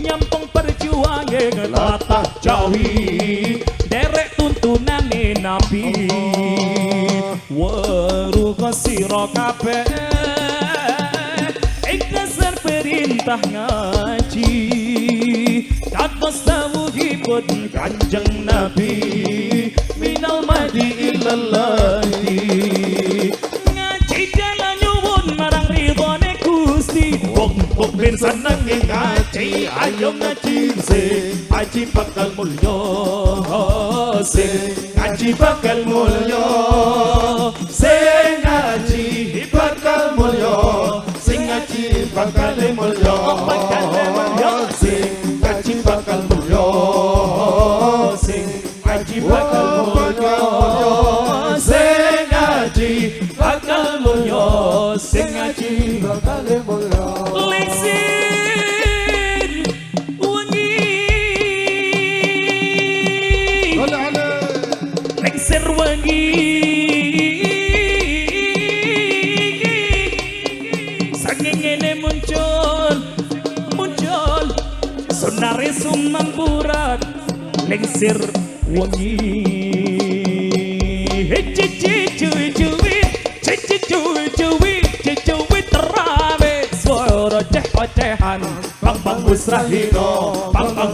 nyampung perjuange ngelatah jawi derek tuntunane nabi weruh sira kabeh ikasar perintah ngaji kados tauhid kanjeng nabi minal madi illallah ngaji jalan nyuwun marang ridhone Gusti wong mukmin seneng ngaji ayo ngaji sing ngaji bakal mulya sing ngaji bakal mulya sing ngaji bakal mulya sing ngaji bakal mulya bakal mulya sing ngaji bakal mulya sing ngaji bakal mulya sing ngaji bakal mulya sing ngaji bakal mulya leksir wengi leksir wengi saking ngene muncul sonare sumang burat lengsir wengi cuwi terawe suara ceh-cehan bang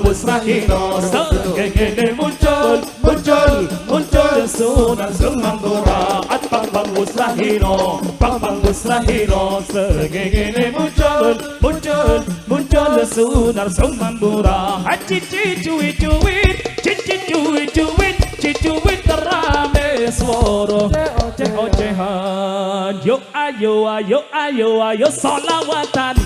musrahino segene muncul sunan sumang burat bang musrahino segene muncul sunan sumang burat cuwi cicuit rame swara oceh-ocehan. Yo ayo ayo ayo ayo solawatan.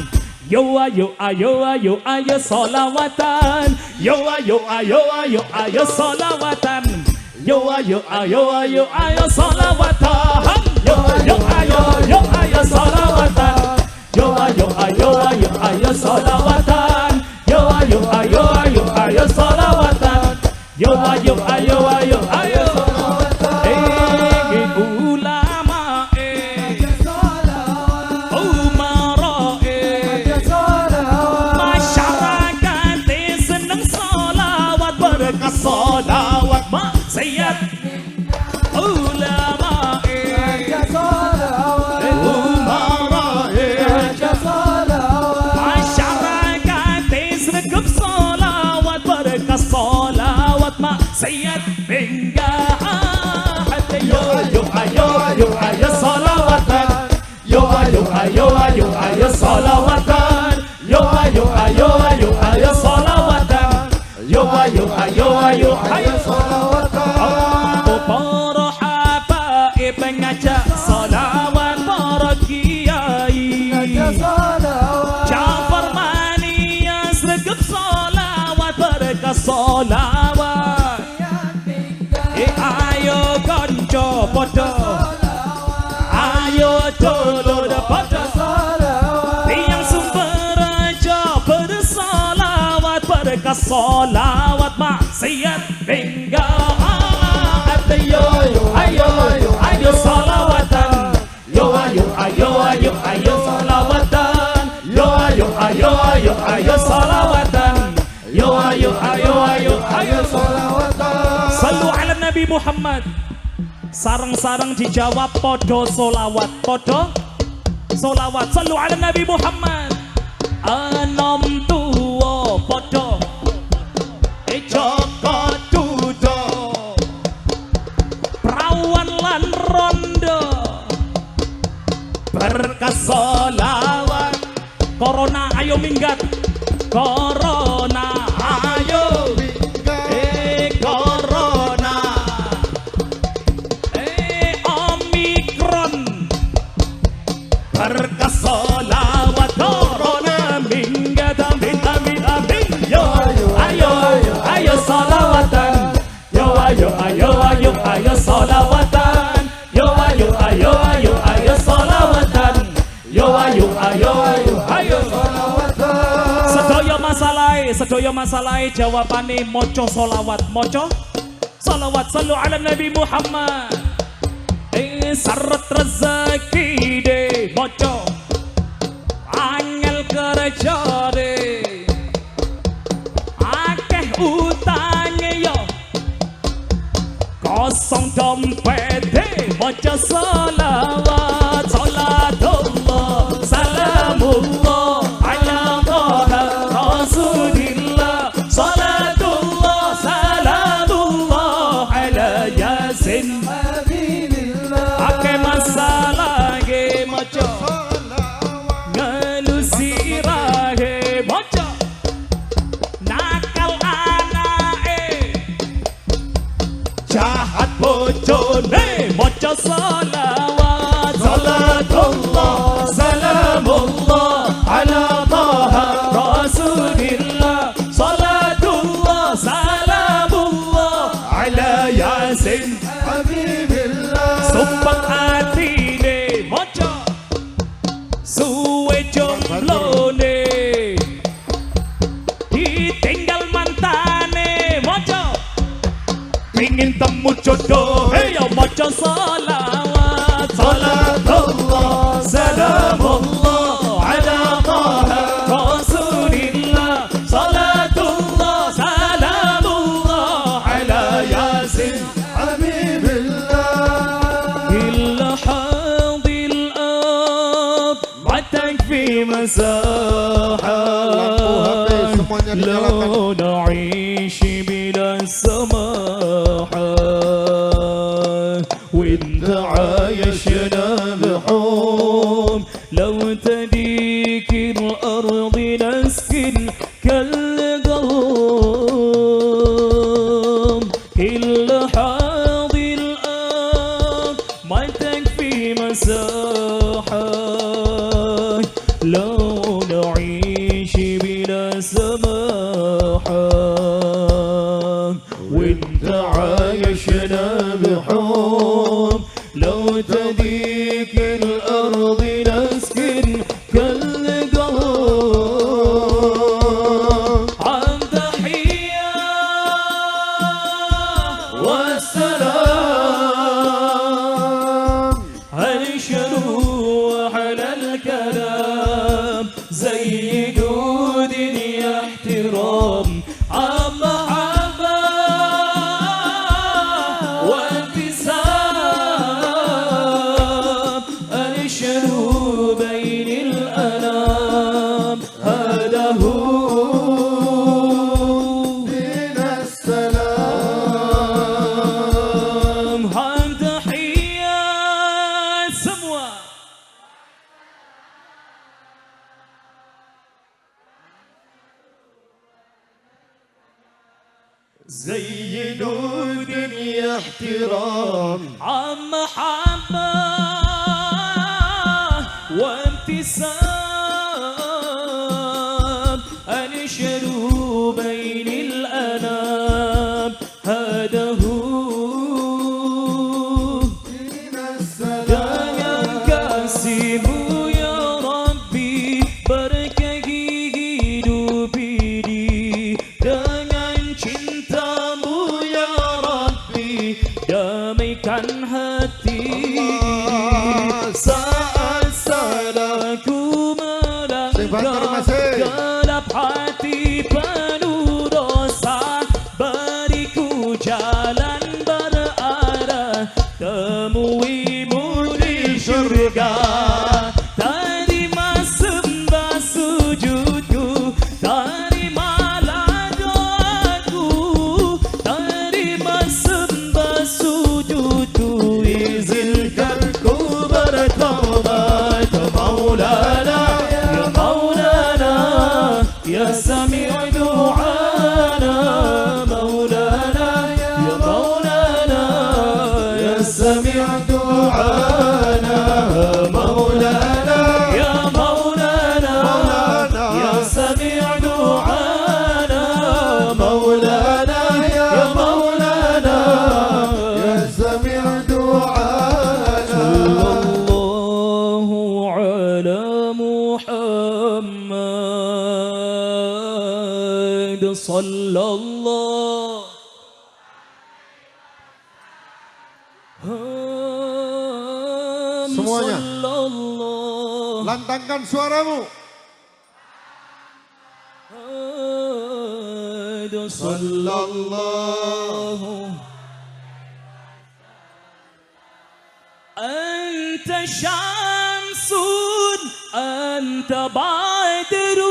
Yo ayo ayo ayo ayo solawatan. Yo ayo ayo ayo ayo solawatan. Yo ayo ayo ayo ayo solawatan. Yo ayo ayo ayo ayo solawatan. Yo ayo ayo ayo ayo solawatan. Yo ayo ayo ayo ayo solawatan. Yo ayo ayo ayo ayo solawatan. Ulama umara masyarakat seneng solawat berkah solawat maksiat. Ulama umara masyarakat sregep solawat berkah solawat maksiat hingga hati. Yo ayo ayo ayo ayo solawatan. Yo ayo ayo ayo ayo solawatan. Yo ayo ayo ayo ayo solawatan. Yo ayo ayo ayo ayo solawatan. Para habaib ngajak solawat, para kiai Jafar Mania sregep solawat berkah solawat. Ayo konco podo, ayo dulur podo, tiang sumber aja bersolawat berkah solawat maksiat hingga hati. Yo ayo ayo ayo solawatan. Yo ayo ayo ayo ayo solawatan. Yo ayo ayo ayo ayo solawatan. Yo ayo ayo ayo ayo solawatan. Sallu ala Nabi Muhammad. Sarang-sarang dijawab podo solawat, podo solawat. Sallu ala Nabi Muhammad. Anom tuwo podo Joko tudo perawan lan rondo berkah solawat. Corona ayo minggat, Corona ayo Corona Omikron berkah solawat. Corona minggat, amin amin amin. Yo ayo ayo solawatan. Yo ayo ayo ayo ayo solawatan. Yo ayo ayo ayo ayo solawatan. Yo ayo ayo ayo ayo solawatan. Sedaya masalahé jawabane moco solawat, moco solawat. Sallu ala Nabi Muhammad. Syarat rezeki de moco angel kerja de akeh utange yo kosong dompet de moco solawat. Salatullah salamullah ala toha rasulillah. Salatullah salamullah ala yasin ake masalah ge moco ngelusira ge moco nakal anae jahat bojone moco solawat. Salatullah salamullah ala toha rasulillah. Salatullah salamullah ala yasin sumpah hati ne moco suwe jomblo ne ditinggal mantane moco pingin temu jodoh. Hey yo moco solawat. Salatullah salamullah ala toha rasulillah. Salatullah salamullah ala yasin في مساحة لو نعيش بلا سماحة وانت عايشنا بحب لو تديك الأرض نسكن كالقلب كل حال عشنا بحب لو تديك الأرض نسكن كالقمر عن تحية والسلام هنشروا على الكلام زيدوا دنيا احترام عم محبة وانتساب هنشروا بين الأنام هذا هو دين السلام عن تحية سموة زيدوا الدنيا احترام عن محبة وانتساب انشروا بين الأنام هذا هو دين السلام كاسبوا يا ربي بركة hidup ini dengan cintamu ya Rabbi damaikan hati saat salahku melangkah gelap hati penuh dosa beriku jalan berarah temuimu di syurga terima sembah sujudku terima doaku terima sembah sujudku izinkan ku bertaubat Maulana ya Maulana ya Sami' du'ana Maulana ya Maulana ya Sami' du'ana Maulana ya Maulana ya Sami' du'ana Maulana ya Maulana ya Sami' du'ana sallallahu ala Muhammad sallallahu Semuanya. sallallahu Lantangkan suaramu. sallallahu Anta syamsun Anta badrun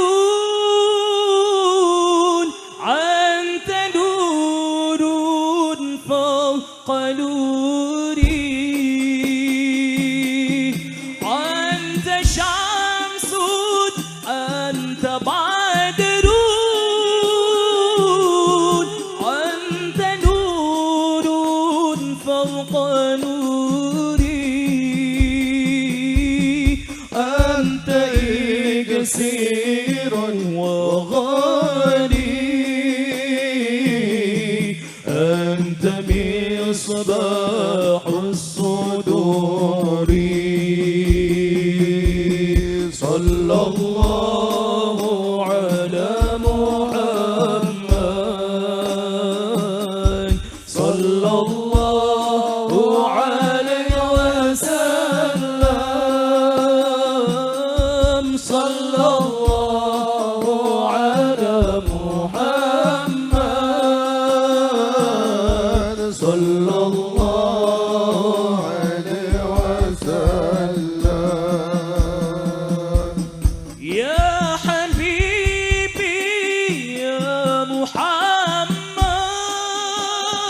Anta nurun fawqa nuri Anta syamsun Anta badrun Anta nurun fawqa nuri أنت إكسير وغالي أنت مصباح الصدور صلى الله على محمد صلى الله عليه وسلم صلى الله على محمد صلى الله عليه وسلم يا حبيبي يا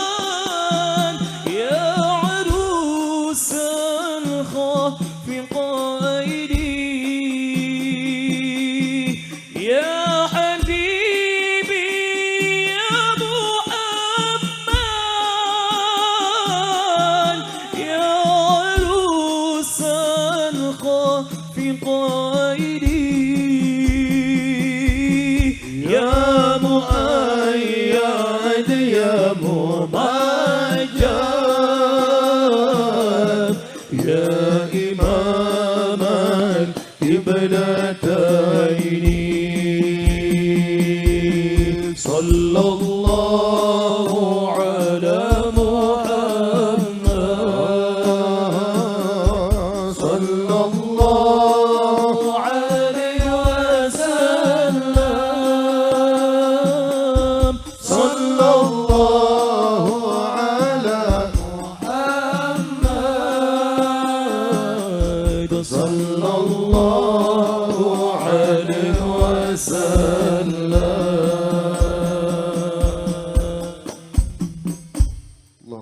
محمد يا عروس الخافقين يا حبيبي يا محمد يا عروس الخافقين يا مؤيد يا ممجد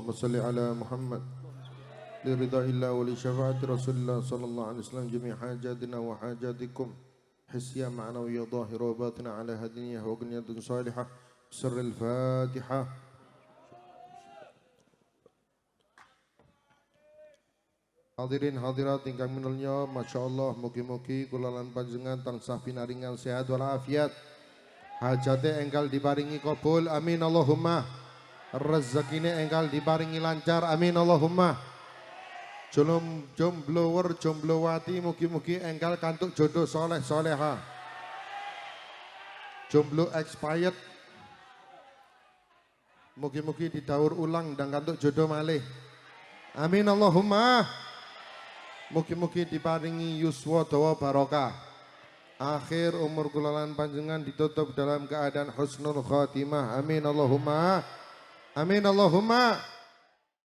Allahumma salli ala Muhammad liridha illa wa li syafaati Rasulullah sallallahu alaihi wasallam jami' hajatina wa hajatikum hisya ma'nawiyya dhahira wa batina ala hadiniyah wa gniyatun salihah sirril Fatihah. Hadirin hadirat ingkang minulya, Masya Allah, mugi-mugi kula lan panjenengan tansah pinaringan sehat walafiat, hajate enggal diparingi kabul, amin Allahumma, rezekine enggal diparingi lancar, amin Allahumma, jomblower jomblowati mugi-mugi enggal kantuk jodoh soleh soleha, jomblo expired mugi-mugi didaur ulang dan kantuk jodoh malih, amin Allahumma. Mugi-mugi diparingi yuswa dawa barokah. Akhir umur kula lan panjenengan ditutup dalam keadaan husnul khatimah. Amin Allahumma. Amin Allahumma.